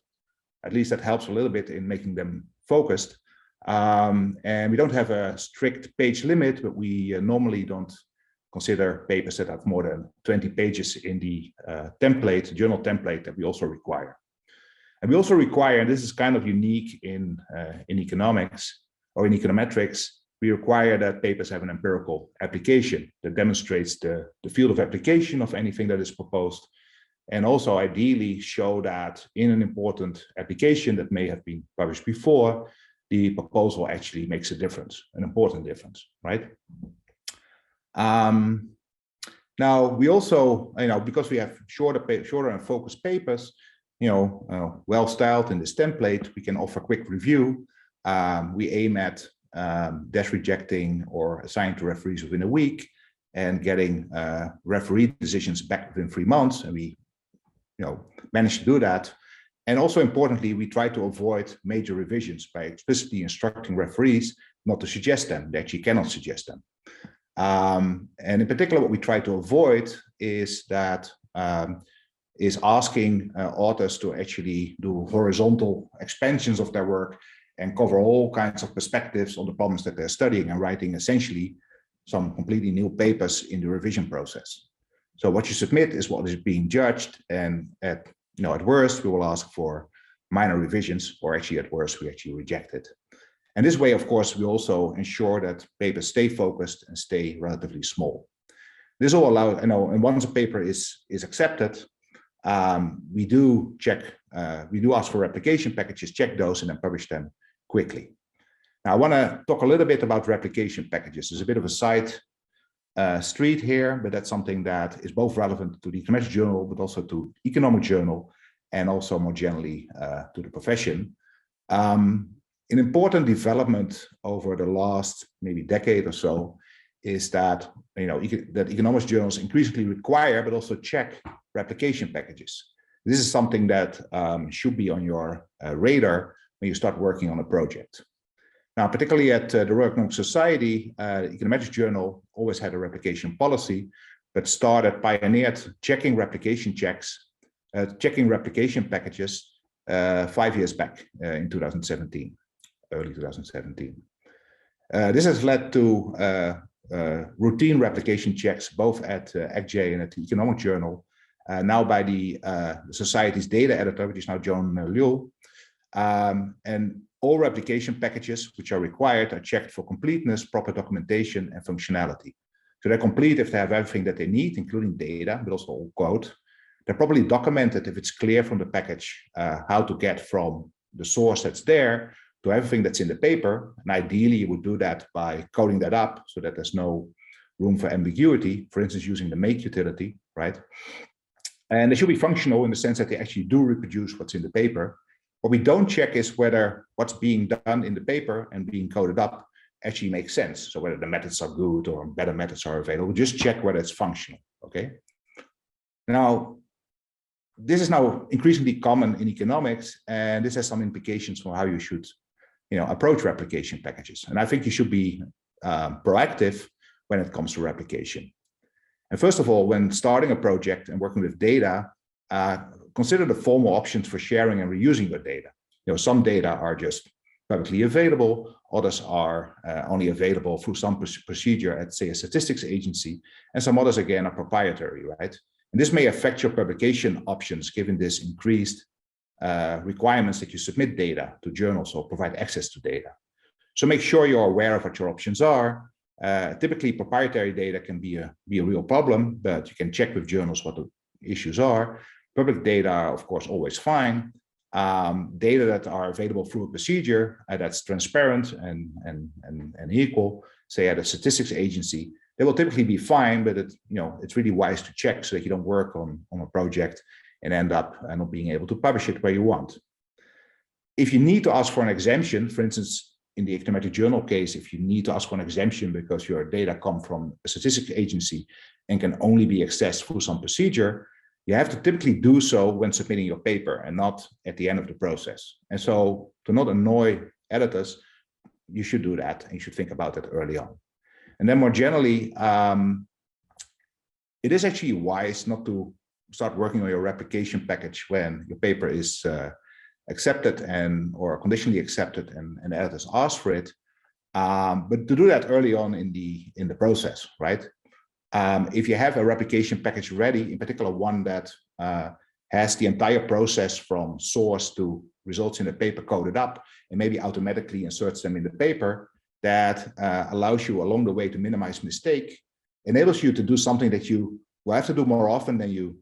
At least that helps a little bit in making them focused. And we don't have a strict page limit, but we normally don't consider papers that have more than 20 pages in the journal template that we also require. And we also require, and this is kind of unique in economics or in econometrics, we require that papers have an empirical application that demonstrates the field of application of anything that is proposed, and also ideally show that in an important application that may have been published before, the proposal actually makes a difference, an important difference, right? Now, we also, because we have shorter and focused papers, well styled in this template, we can offer quick review. We aim at dash rejecting or assigning to referees within a week and getting referee decisions back within 3 months. And we managed to do that. And also importantly, we try to avoid major revisions by explicitly instructing referees not to suggest them. They actually cannot suggest them. And in particular, what we try to avoid is that is asking authors to actually do horizontal expansions of their work and cover all kinds of perspectives on the problems that they're studying and writing essentially some completely new papers in the revision process. So what you submit is what is being judged, and at worst we will ask for minor revisions, or actually at worst we actually reject it. And this way, of course, we also ensure that papers stay focused and stay relatively small. This all allows, and once a paper is accepted, we do check, we do ask for replication packages, check those, and then publish them quickly. Now, I want to talk a little bit about replication packages. There's a bit of a side street here, but that's something that is both relevant to the Econometrics journal, but also to economic journal, and also more generally to the profession. An important development over the last maybe decade or so is that that economics journals increasingly require but also check replication packages. This is something that should be on your radar when you start working on a project. Now, particularly at the Royal Economic Society, the Econometrics journal always had a replication policy, but pioneered checking replication packages 5 years back in 2017. Early 2017. This has led to routine replication checks both at EJME and at the Economic Journal, now by the Society's data editor, which is now Joan Liu. And all replication packages which are required are checked for completeness, proper documentation, and functionality. So they're complete if they have everything that they need, including data, but also all code. They're properly documented if it's clear from the package how to get from the source that's there to everything that's in the paper. And ideally, you would do that by coding that up so that there's no room for ambiguity, for instance, using the make utility, right? And they should be functional in the sense that they actually do reproduce what's in the paper. What we don't check is whether what's being done in the paper and being coded up actually makes sense. So whether the methods are good or better methods are available, just check whether it's functional, okay? Now, this is now increasingly common in economics, and this has some implications for how you should approach replication packages. And I think you should be proactive when it comes to replication. And first of all, when starting a project and working with data, consider the formal options for sharing and reusing your data. Some data are just publicly available, others are only available through some procedure at, say, a statistics agency, and some others, again, are proprietary, right? And this may affect your publication options given this increased requirements that you submit data to journals or provide access to data. So make sure you're aware of what your options are. Typically, proprietary data can be a real problem, but you can check with journals what the issues are. Public data are, of course, always fine. Data that are available through a procedure that's transparent and equal, say at a statistics agency, they will typically be fine, but it's really wise to check so that you don't work on a project and end up not being able to publish it where you want. If you need to ask for an exemption, for instance, in the Econometric journal case, if you need to ask for an exemption because your data come from a statistics agency and can only be accessed through some procedure, you have to typically do so when submitting your paper and not at the end of the process. And so to not annoy editors, you should do that and you should think about it early on. And then more generally, it is actually wise not to start working on your replication package when your paper is accepted or conditionally accepted and editors ask for it, but to do that early on in the process, right? If you have a replication package ready, in particular one that has the entire process from source to results in the paper coded up and maybe automatically inserts them in the paper, that allows you along the way to minimize mistake, enables you to do something that you will have to do more often than you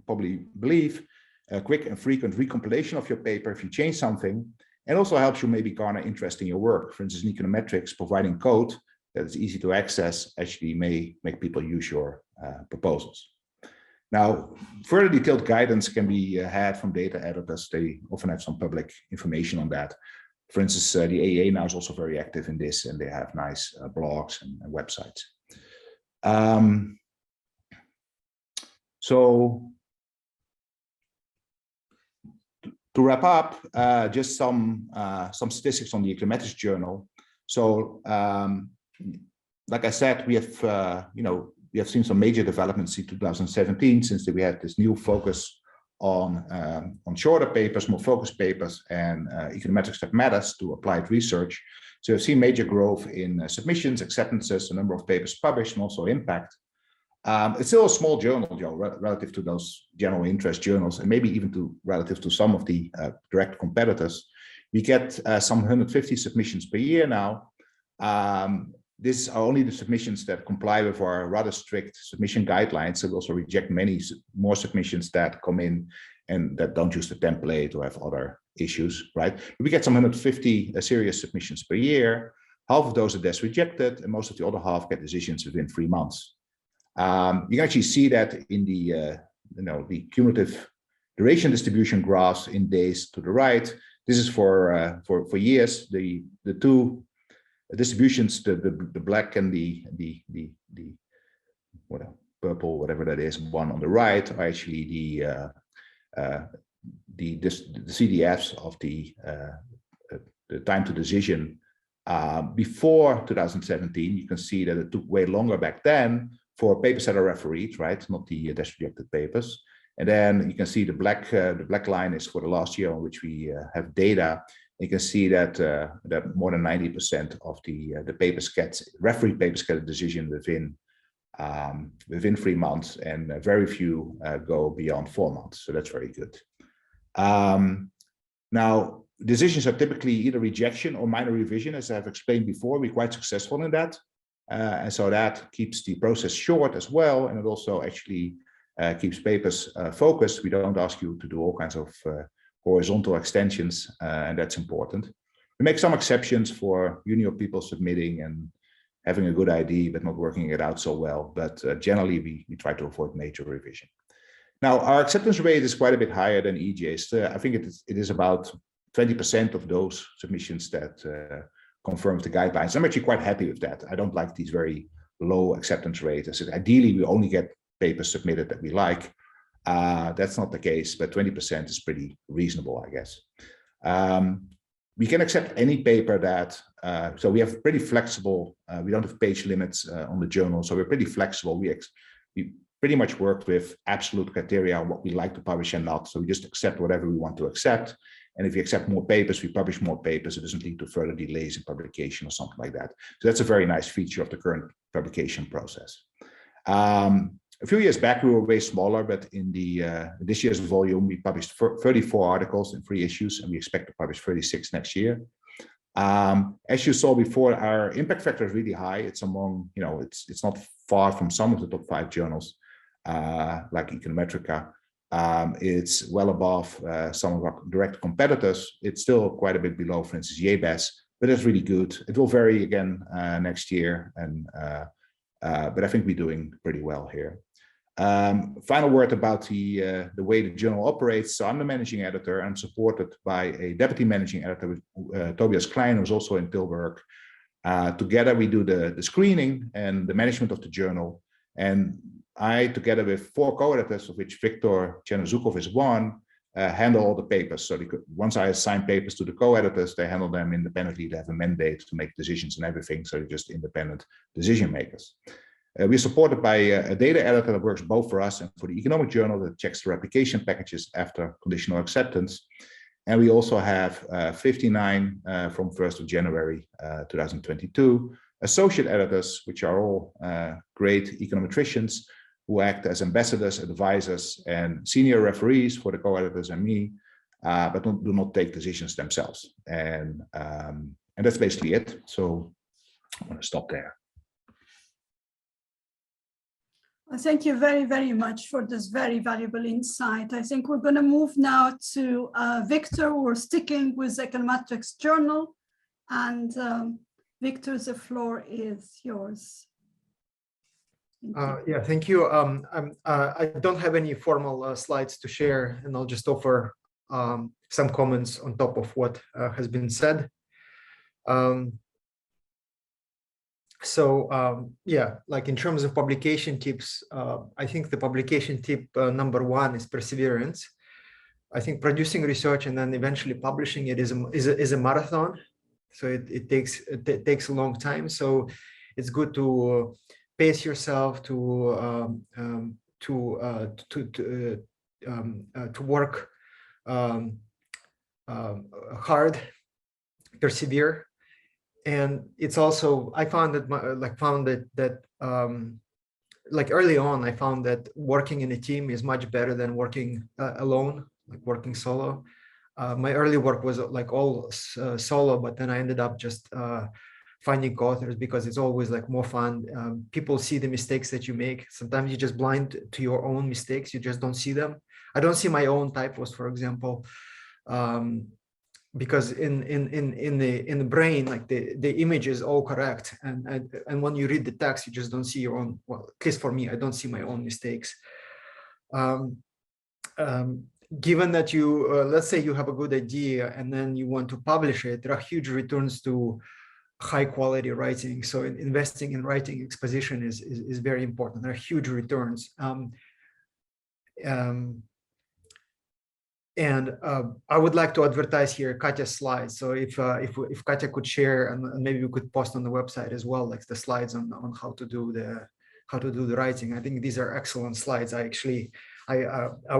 probably believe, a quick and frequent recompilation of your paper if you change something, and also helps you maybe garner interest in your work. For instance, in Econometrics, providing code that is easy to access actually may make people use your proposals. Now, further detailed guidance can be had from data editors. They often have some public information on that. For instance, the AEA now is also very active in this, and they have nice blogs and websites. So to wrap up, just some statistics on the Econometrics journal. So like I said, we have, we have seen some major developments in 2017 since we had this new focus on shorter papers, more focused papers, and econometrics that matters to applied research. So we've seen major growth in submissions, acceptances, the number of papers published, and also impact. It's still a small journal, Joe, relative to those general interest journals, and maybe even relative to some of the direct competitors. We get some 150 submissions per year now. These are only the submissions that comply with our rather strict submission guidelines. So we also reject many more submissions that come in and that don't use the template or have other issues, right? We get some 150 serious submissions per year. Half of those are rejected, and most of the other half get decisions within 3 months. You can actually see that in the cumulative duration distribution graphs in days to the right. This is for years. The two distributions, the black and the purple, whatever that is, one on the right, are actually the CDFs of the time to decision before 2017. You can see that it took way longer back then for papers that are refereed, right? Not the rejected papers. And then you can see the black line is for the last year on which we have data. You can see that that more than 90% of the papers refereed papers get a decision within 3 months, and very few go beyond 4 months. So that's very good. Now, decisions are typically either rejection or minor revision, as I've explained before. We're quite successful in that. And so that keeps the process short as well. And it also actually keeps papers focused. We don't ask you to do all kinds of horizontal extensions, and that's important. We make some exceptions for junior people submitting and having a good idea, but not working it out so well. But generally, we try to avoid major revision. Now, our acceptance rate is quite a bit higher than EJ's. I think it is about 20% of those submissions that confirm the guidelines. I'm actually quite happy with that. I don't like these very low acceptance rates. I said, ideally, we only get papers submitted that we like. That's not the case, but 20% is pretty reasonable, I guess. We can accept any paper that, so we have pretty flexible, we don't have page limits on the journal, so we're pretty flexible. We pretty much work with absolute criteria on what we like to publish and not. So we just accept whatever we want to accept. And if we accept more papers, we publish more papers. It doesn't lead to further delays in publication or something like that. So that's a very nice feature of the current publication process. A few years back, we were way smaller, but in this year's volume, we published 34 articles in 3 issues, and we expect to publish 36 next year. As you saw before, our impact factor is really high. It's among, it's not far from some of the top 5 journals, like Econometrics. It's well above some of our direct competitors. It's still quite a bit below, for instance, EJME, but it's really good. It will vary again next year, but I think we're doing pretty well here. Final word about the way the journal operates. So I'm the managing editor. I'm supported by a deputy managing editor, with Tobias Klein, who's also in Tilburg. Together we do the screening and the management of the journal. And I, together with 4 co-editors, of which Victor Chernozhukov is one, handle all the papers. So once I assign papers to the co-editors, they handle them independently. They have a mandate to make decisions and everything. So they're just independent decision makers. We're supported by a data editor that works both for us and for the economic journal that checks the replication packages after conditional acceptance. And we also have 59 from 1st of January 2022 associate editors, which are all great econometricians who act as ambassadors, advisors, and senior referees for the co-editors and me, but do not take decisions themselves. And that's basically it. So I'm going to stop there. Thank you very, very much for this very valuable insight. I think we're going to move now to Victor. We're sticking with Econometrics Journal. And Victor, the floor is yours. Yeah, thank you. I don't have any formal slides to share, and I'll just offer some comments on top of what has been said. Yeah, like in terms of publication tips, I think the publication tip number 1 is perseverance. I think producing research and then eventually publishing it is a marathon. So it takes a long time. So it's good to pace yourself, to work hard, persevere. And it's also, I found that like early on, I found that working in a team is much better than working alone, like working solo. My early work was like all solo, but then I ended up just finding co-authors because it's always like more fun. People see the mistakes that you make. Sometimes you're just blind to your own mistakes. You just don't see them. I don't see my own typos, for example, because in the brain, like the image is all correct, and when you read the text, you just don't see your own. Well, at least for me, I don't see my own mistakes. Given that you, let's say you have a good idea and then you want to publish it, there are huge returns to high quality writing. So investing in writing exposition is very important. There are huge returns. And I would like to advertise here Katya's slides. So if Katya could share, and maybe we could post on the website as well, like the slides on how to do the writing. I think these are excellent slides. I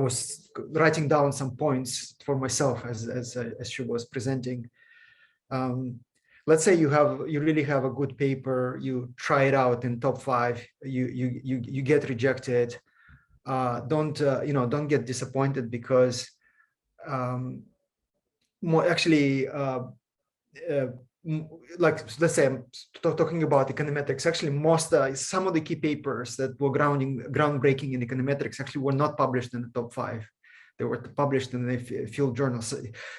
was writing down some points for myself as she was presenting. Let's say you really have a good paper, you try it out in top 5, you get rejected. Don't get disappointed, because like, let's say I'm talking about econometrics. Actually, some of the key papers that were groundbreaking in econometrics actually were not published in the top 5. They were published in the field journals.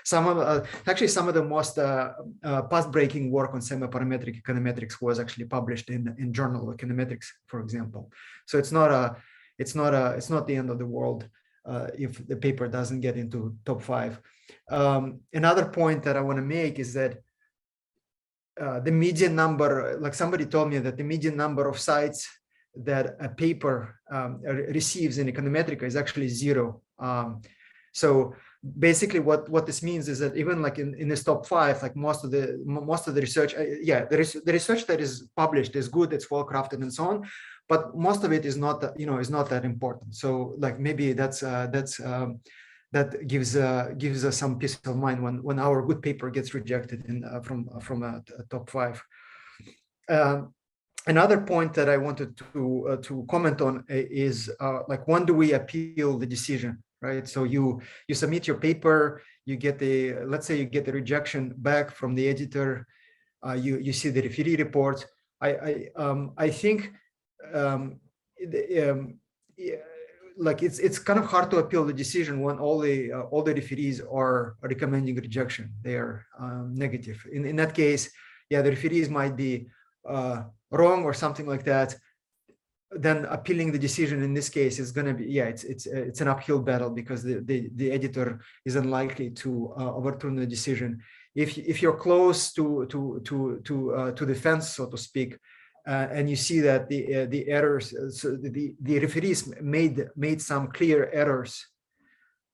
Some of the most path-breaking work on semi-parametric econometrics was actually published in Journal of Econometrics, for example. So it's not the end of the world if the paper doesn't get into top 5. Another point that I want to make is that the median number, like somebody told me that the median number of sites that a paper receives in Econometrica is actually 0. So basically what this means is that even like in this top 5, like most of the research, the research that is published is good, it's well crafted and so on, but most of it is not that important. So like maybe that gives us some peace of mind when our good paper gets rejected from a top 5. Another point that I wanted to comment on is like, when do we appeal the decision, right? So you submit your paper, you get let's say you get the rejection back from the editor, you see the referee report. I think like it's kind of hard to appeal the decision when all the referees are recommending rejection. They are negative. In that case, yeah, the referees might be wrong or something like that. Then appealing the decision in this case is going to be, it's an uphill battle, because the editor is unlikely to overturn the decision. If you're close to the fence, so to speak, and you see that the errors, so the referees made some clear errors,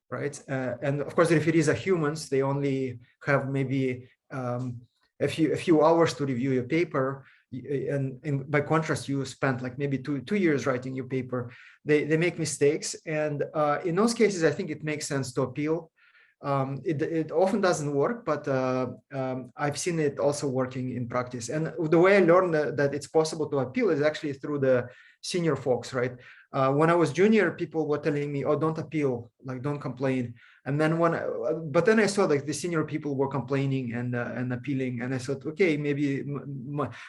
right? And of course, the referees are humans. They only have maybe a few hours to review your paper. And by contrast, you spent like maybe two years writing your paper. They make mistakes, and in those cases, I think it makes sense to appeal. It often doesn't work, but I've seen it also working in practice. And the way I learned that it's possible to appeal is actually through the senior folks, right? When I was junior, people were telling me, "Oh, don't appeal, like don't complain." And then but then I saw like the senior people were complaining and appealing, and I thought, okay, maybe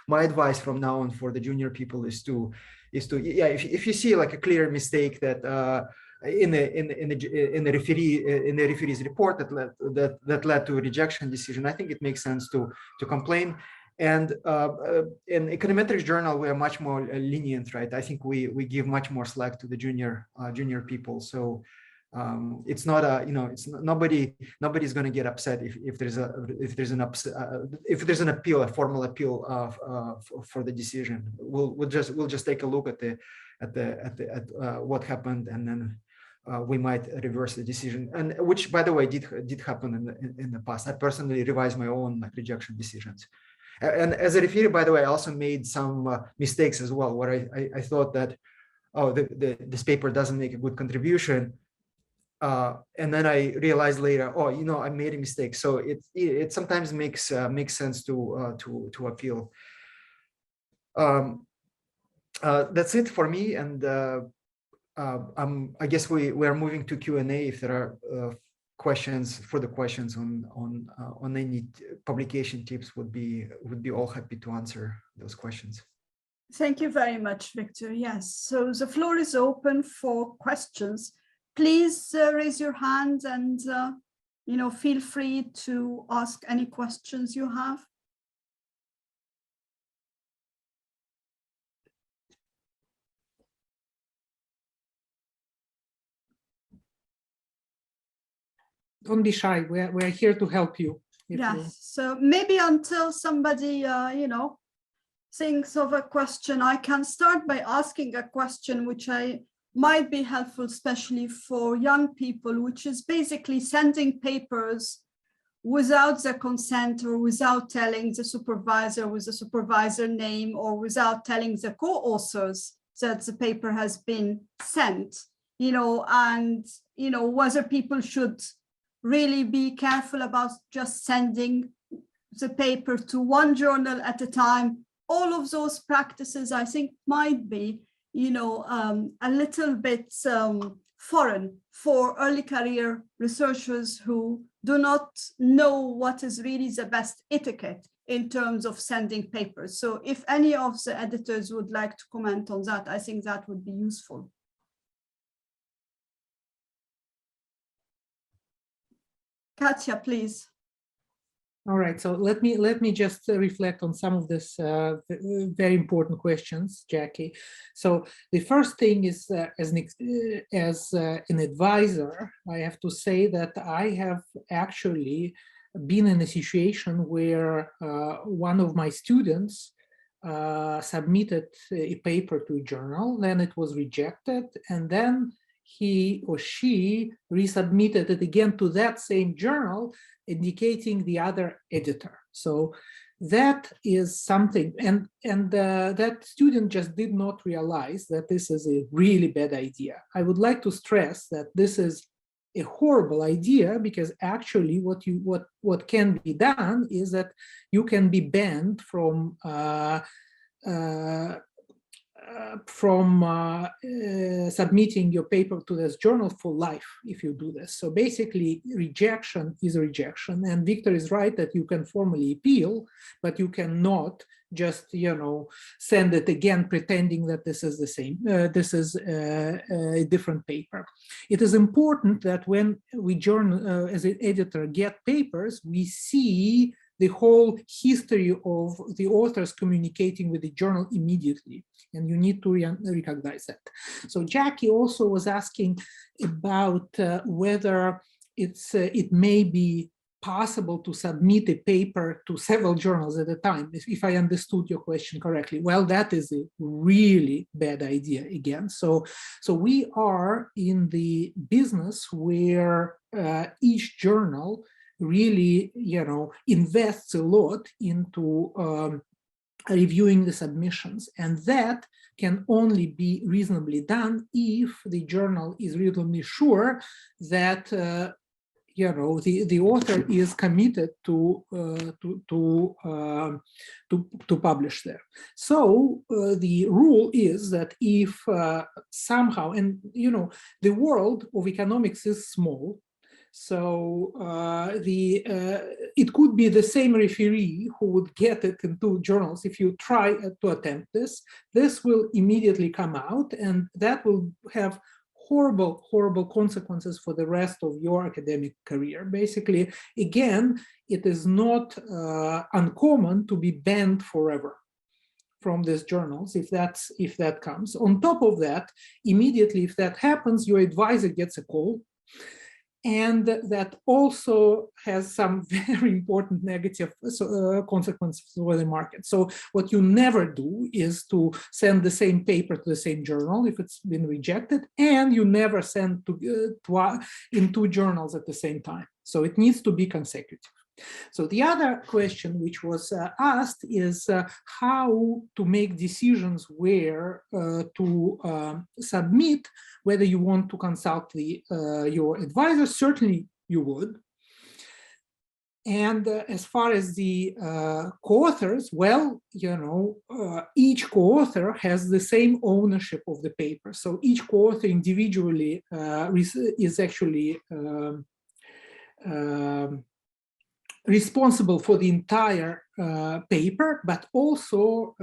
my advice from now on for the junior people is to if you see like a clear mistake that in the referee's report that led to a rejection decision, I think it makes sense to complain. And in Econometrics journal, we are much more lenient, right? I think we give much more slack to the junior people. So it's not it's nobody's going to get upset if there's an appeal, a formal appeal for the decision. We'll just take a look at what happened, and then we might reverse the decision, and which, by the way, did happen in the past. I personally revised my own rejection decisions. And as a referee, by the way, I also made some mistakes as well, where I thought that, oh, this paper doesn't make a good contribution. And then I realized later, oh, you know, I made a mistake. So it sometimes makes sense to appeal. That's it for me, and I guess we are moving to Q&A if there are further questions on any publication tips. Would be all happy to answer those questions. Thank you very much, Victor. Yes, so the floor is open for questions. Please raise your hand and you know, feel free to ask any questions you have. Don't be shy. We're here to help you. Yes. So maybe until somebody, you know, thinks of a question, I can start by asking a question which might be helpful, especially for young people, which is basically sending papers without the consent or without telling the supervisor with the supervisor name or without telling the co-authors that the paper has been sent, you know, and, you know, whether people should really be careful about just sending the paper to one journal at a time. All of those practices, I think, might be, you know, a little bit foreign for early career researchers who do not know what is really the best etiquette in terms of sending papers. So if any of the editors would like to comment on that, I think that would be useful. Katya, please. All right, so let me just reflect on some of this very important questions, Jackie. So the first thing is, as an advisor, I have to say that I have actually been in a situation where one of my students submitted a paper to a journal, then it was rejected, and then he or she resubmitted it again to that same journal, indicating the other editor. So that is something, and that student just did not realize that this is a really bad idea. I would like to stress that this is a horrible idea, because actually what can be done is that you can be banned from submitting your paper to this journal for life if you do this. So basically, rejection is a rejection, and Victor is right that you can formally appeal, but you cannot just, you know, send it again pretending that this is the same. This is a different paper. It is important that when we journal as an editor get papers, we see the whole history of the authors communicating with the journal immediately, and you need to recognize that. So Jackie also was asking about whether it may be possible to submit a paper to several journals at a time, if I understood your question correctly. Well, that is a really bad idea again. So we are in the business where each journal really, you know, invests a lot into reviewing the submissions, and that can only be reasonably done if the journal is reasonably sure that you know, the author is committed to publish there. So the rule is that if somehow, and you know, the world of economics is small. So it could be the same referee who would get it in two journals. If you try to attempt this, this will immediately come out, and that will have horrible, horrible consequences for the rest of your academic career. Basically, again, it is not uncommon to be banned forever from these journals if that comes. On top of that, immediately if that happens, your advisor gets a call. And that also has some very important negative consequences for the market. So what you never do is to send the same paper to the same journal if it's been rejected, and you never send in two journals at the same time. So it needs to be consecutive. So the other question which was asked is how to make decisions where to submit, whether you want to consult your advisor. Certainly you would. And as far as the co-authors, well, you know, each co-author has the same ownership of the paper. So each co-author individually is actually responsible for the entire paper, but also,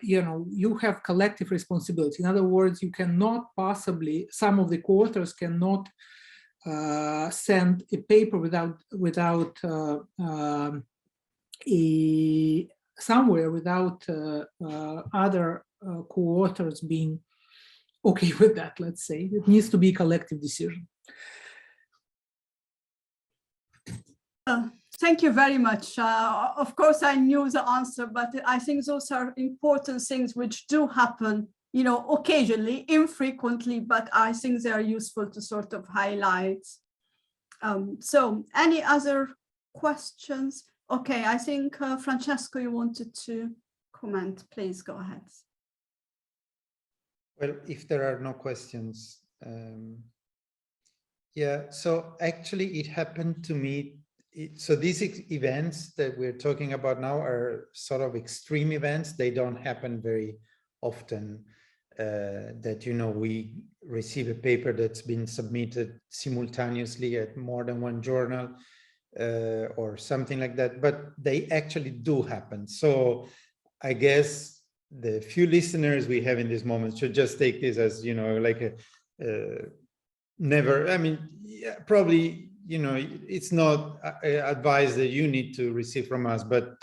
you know, you have collective responsibility. In other words, you cannot possibly, some of the co-authors cannot send a paper without other co-authors being okay with that. Let's say it needs to be a collective decision. Thank you very much. Of course, I knew the answer, but I think those are important things which do happen, you know, occasionally, infrequently, but I think they are useful to sort of highlight. So any other questions? Okay, I think Francesco, you wanted to comment. Please go ahead. Well, if there are no questions, yeah, so actually it happened to me. So these events that we're talking about now are sort of extreme events. They don't happen very often. That, you know, we receive a paper that's been submitted simultaneously at more than one journal or something like that, but they actually do happen. So I guess the few listeners we have in this moment should just take this as, you know, like a never, I mean, yeah, probably, you know, it's not advice that you need to receive from us, but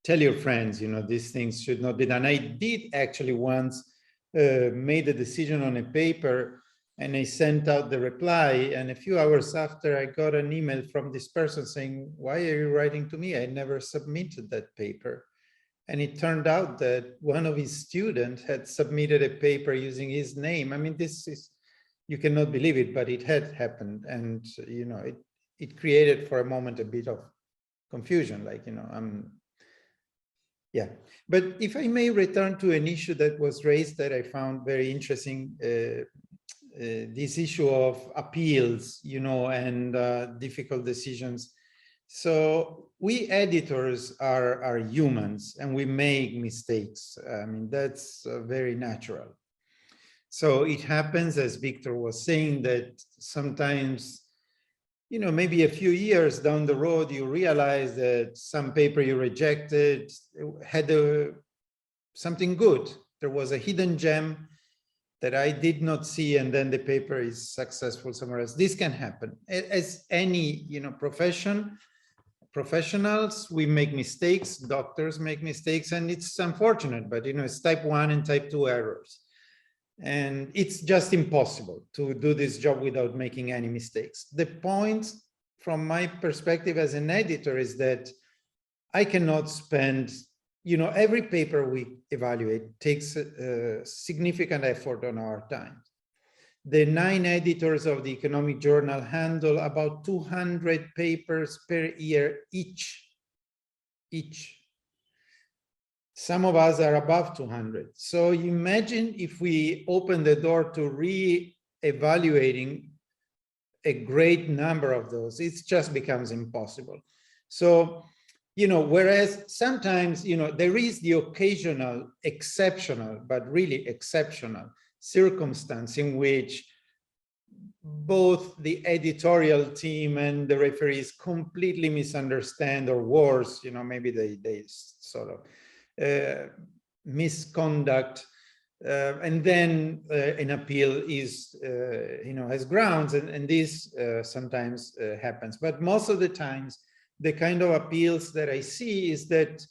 tell your friends, you know, these things should not be done. I did actually once made a decision on a paper and I sent out the reply, and a few hours after I got an email from this person saying, why are you writing to me? I never submitted that paper. And it turned out that one of his students had submitted a paper using his name. I mean, this is, you cannot believe it, but it had happened. And, you know, it created for a moment a bit of confusion, like, you know, yeah. But if I may return to an issue that was raised that I found very interesting, this issue of appeals, you know, and difficult decisions. So we editors are humans and we make mistakes. I mean, that's very natural. So it happens, as Victor was saying, that sometimes, you know, maybe a few years down the road, you realize that some paper you rejected had something good. There was a hidden gem that I did not see, and then the paper is successful somewhere else. This can happen. As any, you know, professionals, we make mistakes, doctors make mistakes, and it's unfortunate, but, you know, it's type 1 and type 2 errors. And it's just impossible to do this job without making any mistakes. The point from my perspective as an editor is that I cannot spend, you know, every paper we evaluate takes a significant effort on our time. The 9 editors of the Economic Journal handle about 200 papers per year each. Some of us are above 200. So imagine if we open the door to re-evaluating a great number of those, it just becomes impossible. So, you know, whereas sometimes, you know, there is the occasional exceptional, but really exceptional circumstance in which both the editorial team and the referees completely misunderstand, or worse, you know, maybe they sort of misconduct, and then an appeal is, you know, has grounds, and this sometimes happens. But most of the times, the kind of appeals that I see is that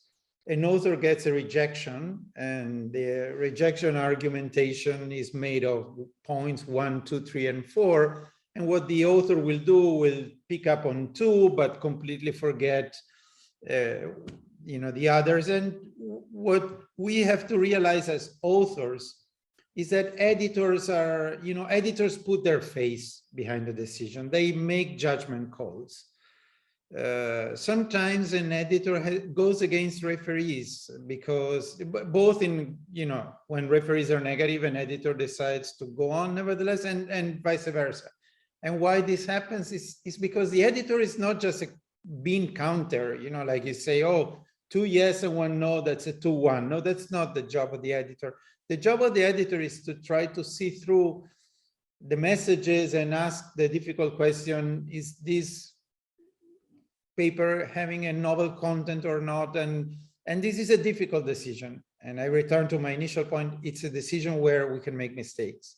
an author gets a rejection, and the rejection argumentation is made of points 1, 2, 3, and 4. And what the author will do will pick up on 2, but completely forget, you know, the others. And what we have to realize as authors is that editors are, you know, editors put their face behind the decision. They make judgment calls. sometimes an editor goes against referees, because both in, when referees are negative, an editor decides to go on nevertheless, and vice versa. And why this happens is because the editor is not just a bean counter, like you say, oh, 2 yes and 1 no, that's a 2-1. No, that's not the job of the editor. The job of the editor is to try to see through the messages and ask the difficult question, is this paper having a novel content or not? And this is a difficult decision. And I return to my initial point, it's a decision where we can make mistakes.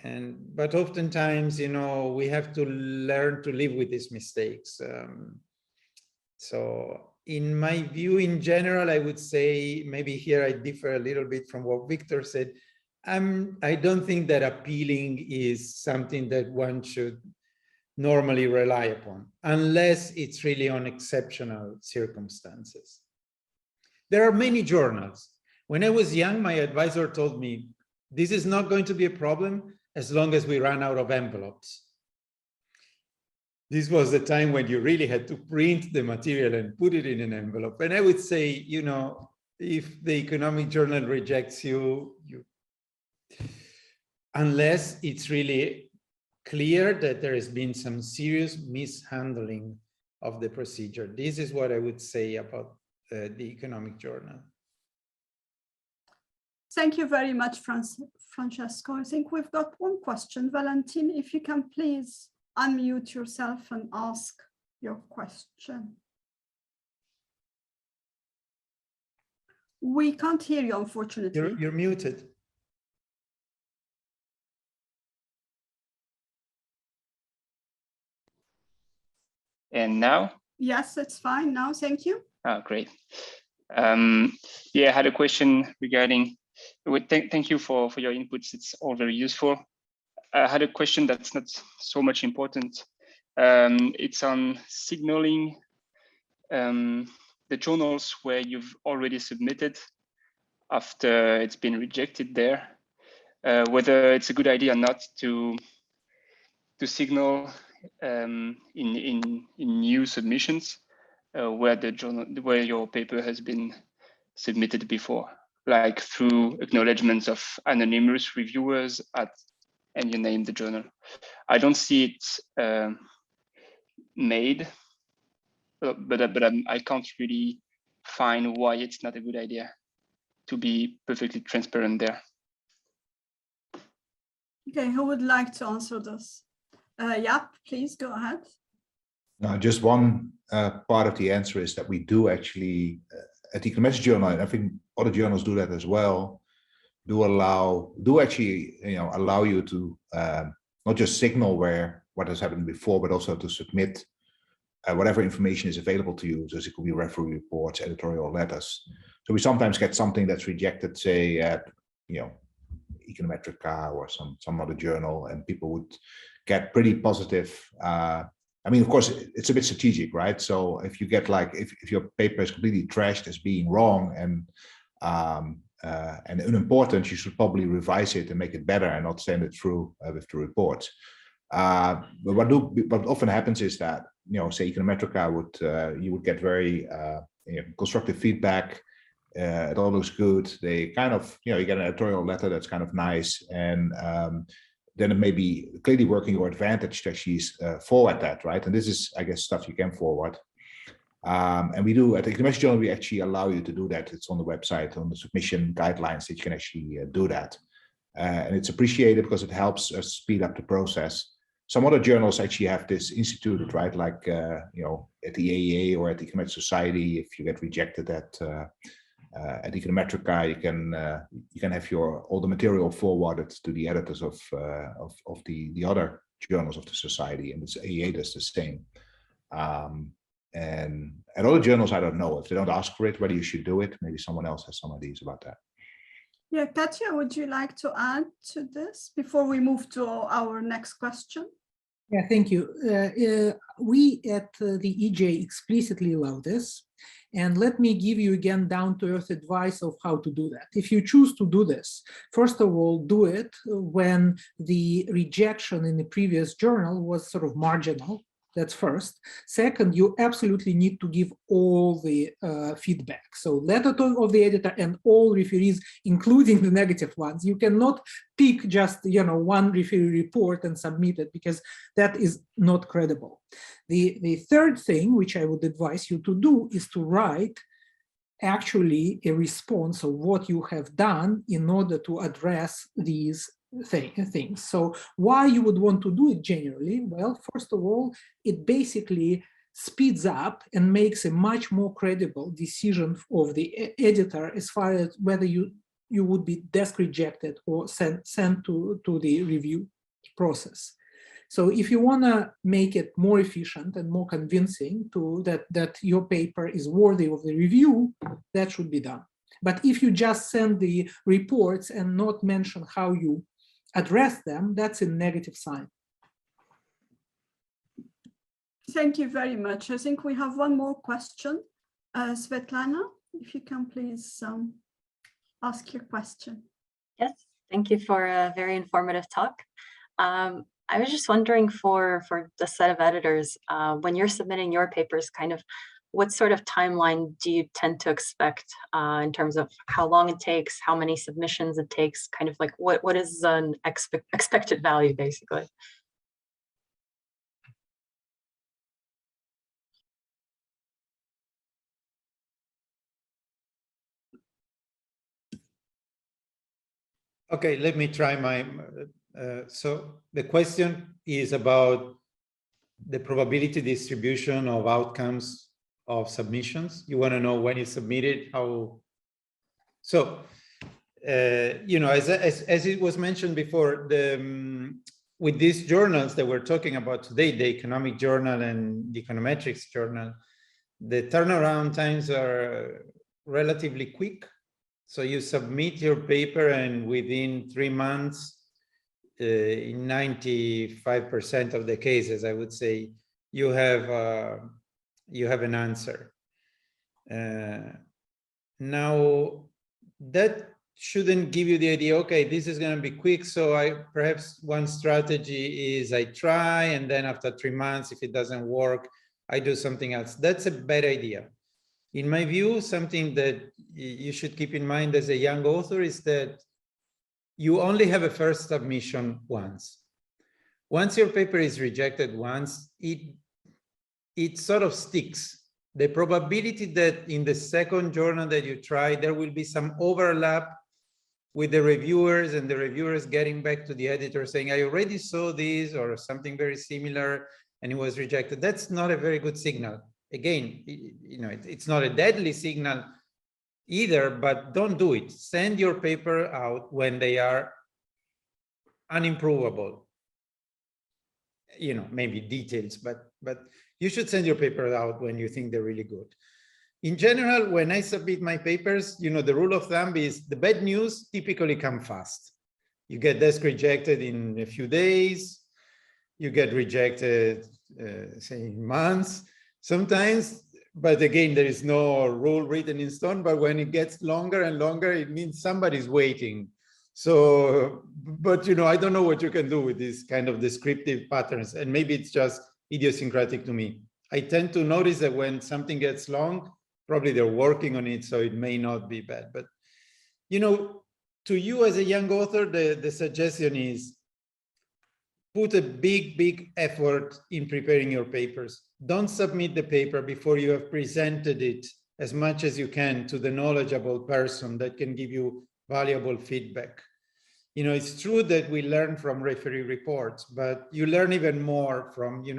But oftentimes, we have to learn to live with these mistakes. So in my view, in general, I would say, maybe here I differ a little bit from what Victor said. I don't think that appealing is something that one should normally rely upon, unless it's really on exceptional circumstances. There are many journals. When I was young, my advisor told me, this is not going to be a problem as long as we run out of envelopes. This was the time when you really had to print the material and put it in an envelope. And I would say, if the economic journal rejects you, unless it's really clear that there has been some serious mishandling of the procedure. This is what I would say about the economic journal. Thank you very much, Francesco. I think we've got one question. Valentin, if you can please unmute yourself and ask your question. We can't hear you, unfortunately. You're muted. And now? Yes, it's fine now. Thank you. Oh, great. Yeah, I had a question regarding, thank you for your inputs. It's all very useful. I had a question that's not so much important. It's on signaling the journals where you've already submitted after it's been rejected there, whether it's a good idea or not to signal in new submissions where your paper has been submitted before, like through acknowledgements of anonymous reviewers and you name the journal. I don't see it made, but I can't really find why it's not a good idea to be perfectly transparent there. Okay, who would like to answer this? Jaap, please go ahead. No, just one part of the answer is that we do actually, at the Econometrics journal, and I think other journals do that as well, allow you to not just signal what has happened before, but also to submit whatever information is available to you. So it could be referee reports, editorial letters. So we sometimes get something that's rejected, say at Econometrics or some other journal, and people would get pretty positive. I mean, of course, it's a bit strategic, right? So if you get if your paper is completely trashed as being wrong and unimportant, you should probably revise it and make it better and not send it through with the reports. But what often happens is that, say Econometrics you would get very constructive feedback. It all looks good. They kind of, you get an editorial letter that's kind of nice, and then it may be clearly working your advantage to actually forward that, right? And this is, I guess, stuff you can forward. And we do at the Econometrics journal, we actually allow you to do that. It's on the website, on the submission guidelines, that you can actually do that. And it's appreciated because it helps us speed up the process. Some other journals actually have this instituted, right? Like, at the AEA or at the Econometrics Society, if you get rejected at Econometrics, you can have all the material forwarded to the editors of the other journals of the society, and this AEA does the same. And at other journals, I don't know if they don't ask for it, whether you should do it. Maybe someone else has some ideas about that. Yeah, Katja, would you like to add to this before we move to our next question? Yeah, thank you. We at the EJ explicitly allow this. And let me give you again down-to-earth advice of how to do that. If you choose to do this, first of all, do it when the rejection in the previous journal was sort of marginal. That's first. Second, you absolutely need to give all the feedback. So letter of the editor and all referees, including the negative ones. You cannot pick just one referee report and submit it, because that is not credible. The third thing which I would advise you to do is to write actually a response of what you have done in order to address these things. So why you would want to do it generally? Well, first of all, it basically speeds up and makes a much more credible decision of the editor as far as whether you would be desk rejected or sent to the review process. So if you want to make it more efficient and more convincing that your paper is worthy of the review, that should be done. But if you just send the reports and not mention how you address them, that's a negative sign. Thank you very much. I think we have one more question. Svetlana, if you can please ask your question. Yes, thank you for a very informative talk. I was just wondering for the set of editors, when you're submitting your papers, kind of what sort of timeline do you tend to expect in terms of how long it takes, how many submissions it takes, kind of like what is an expected value, basically? Okay, let me try my, so the question is about the probability distribution of outcomes of submissions. You want to know when you submitted, how, so, as it was mentioned before, with these journals that we're talking about today, the Economic Journal and the Econometrics Journal, the turnaround times are relatively quick. So you submit your paper and within 3 months, in 95% of the cases, I would say, you have an answer. Now, that shouldn't give you the idea, okay, this is going to be quick. So perhaps one strategy is I try, and then after 3 months, if it doesn't work, I do something else. That's a bad idea. In my view, something that you should keep in mind as a young author is that you only have a first submission once. Once your paper is rejected once, it sort of sticks. The probability that in the second journal that you try, there will be some overlap with the reviewers, and the reviewers getting back to the editor saying, I already saw this or something very similar and it was rejected. That's not a very good signal. Again, it's not a deadly signal either, but don't do it. Send your paper out when they are unimprovable. Maybe details, but you should send your paper out when you think they're really good. In general, when I submit my papers, the rule of thumb is the bad news typically come fast. You get desk rejected in a few days. You get rejected, say, in months. Sometimes, but again, there is no rule written in stone, but when it gets longer and longer, it means somebody's waiting. So, but I don't know what you can do with these kind of descriptive patterns, and maybe it's just idiosyncratic to me. I tend to notice that when something gets long, probably they're working on it, so it may not be bad. But, to you as a young author, the suggestion is put a big effort in preparing your papers. Don't submit the paper before you have presented it as much as you can to the knowledgeable person that can give you valuable feedback. It's true that we learn from referee reports, but you learn even more from, you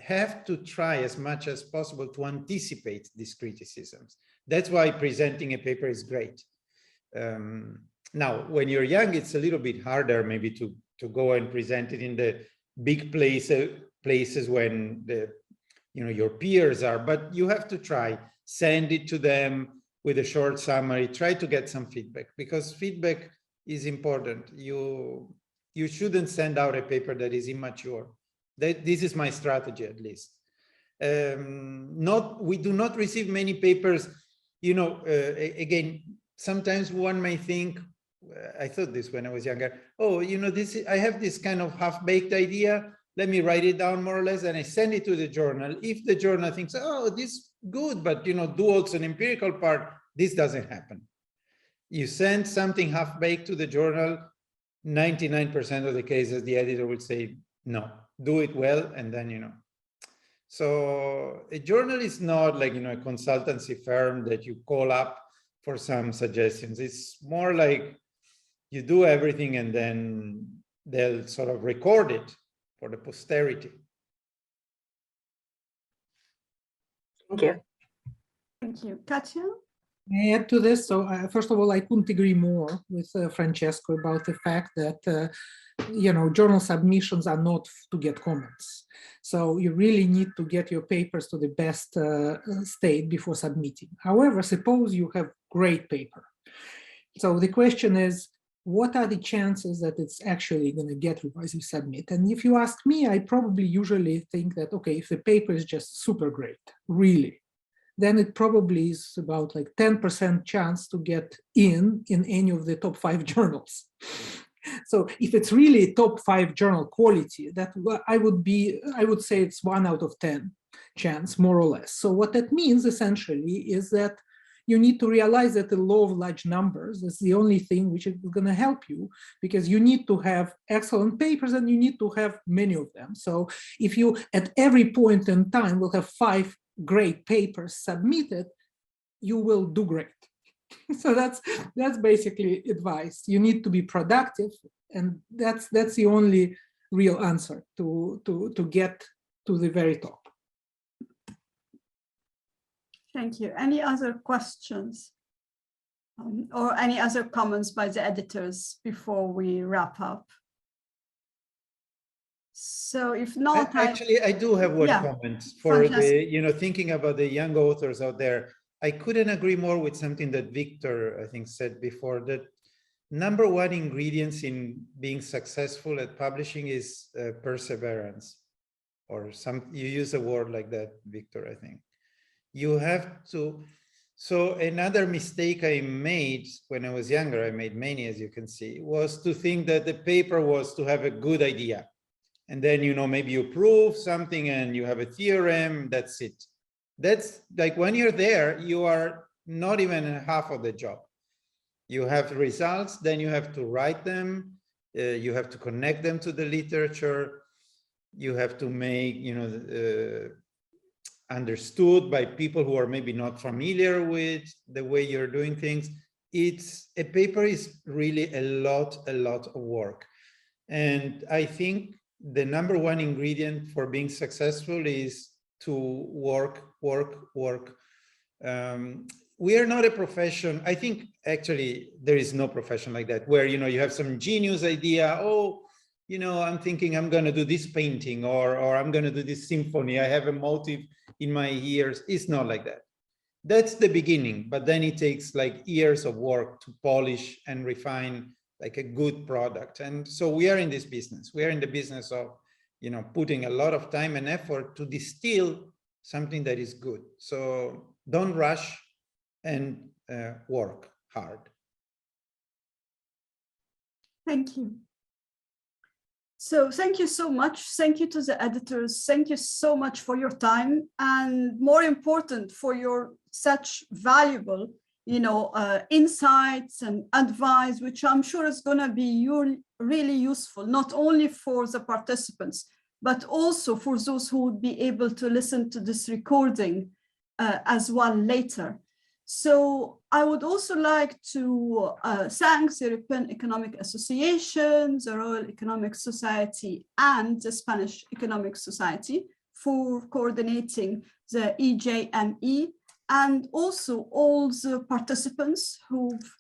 have to try as much as possible to anticipate these criticisms. That's why presenting a paper is great. Now, when you're young, it's a little bit harder maybe to go and present it in the big places when your peers are, but you have to try, send it to them with a short summary, try to get some feedback, because feedback is important. You shouldn't send out a paper that is immature. This is my strategy, at least. We do not receive many papers, again, sometimes one may think, I thought this when I was younger, oh, I have this kind of half-baked idea, let me write it down more or less, and I send it to the journal. If the journal thinks, oh, this is good, but do also an empirical part, this doesn't happen. You send something half-baked to the journal, 99% of the cases, the editor will say, no, do it well, and then, So a journal is not like, a consultancy firm that you call up for some suggestions. It's more like you do everything and then they'll sort of record it for the posterity. Thank you. Thank you. Katya? May I add to this? So first of all, I couldn't agree more with Francesco about the fact that, journal submissions are not to get comments. So you really need to get your papers to the best state before submitting. However, suppose you have great paper. So the question is, what are the chances that it's actually going to get revised if you submit? And if you ask me, I probably usually think that, okay, if the paper is just super great, really, then it probably is about like 10% chance to get in any of the top 5 journals. So if it's really top 5 journal quality, that I would say it's 1 out of 10 chance, more or less. So what that means essentially is that you need to realize that the law of large numbers is the only thing which is going to help you, because you need to have excellent papers and you need to have many of them. So if you at every point in time will have 5 great papers submitted, you will do great. So that's basically advice. You need to be productive, and that's the only real answer to get to the very top. Thank you. Any other questions or any other comments by the editors before we wrap up? So if not, actually, I do have one comment for the, thinking about the young authors out there. I couldn't agree more with something that Victor, I think, said before, that number one ingredients in being successful at publishing is perseverance, or you use a word like that, Victor, I think. You have to, so another mistake I made when I was younger, I made many, as you can see, was to think that the paper was to have a good idea. And then, maybe you prove something and you have a theorem, that's it. That's like when you're there, you are not even half of the job. You have results, then you have to write them, you have to connect them to the literature, you have to make, understood by people who are maybe not familiar with the way you're doing things. A paper is really a lot of work. And I think the number one ingredient for being successful is to work. We are not a profession. I think actually there is no profession like that, where, you have some genius idea. Oh, I'm thinking I'm going to do this painting, or I'm going to do this symphony. I have a motive in my ears. It's not like that. That's the beginning, but then it takes like years of work to polish and refine like a good product. And so we are in this business. We are in the business of, putting a lot of time and effort to distill something that is good. So don't rush and work hard. Thank you. So thank you so much. Thank you to the editors. Thank you so much for your time, and more important, for your such valuable, insights and advice, which I'm sure is going to be really useful, not only for the participants, but also for those who would be able to listen to this recording as well later. So I would also like to thank the European Economic Association, the Royal Economic Society, and the Spanish Economic Society for coordinating the EJME, and also all the participants who've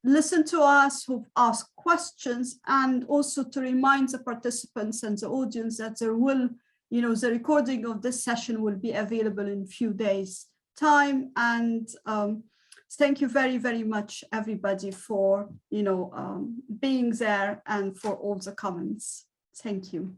listened to us, who've asked questions, and also to remind the participants and the audience that there will, the recording of this session will be available in a few days' time. And thank you very, very much, everybody, for, being there and for all the comments. Thank you.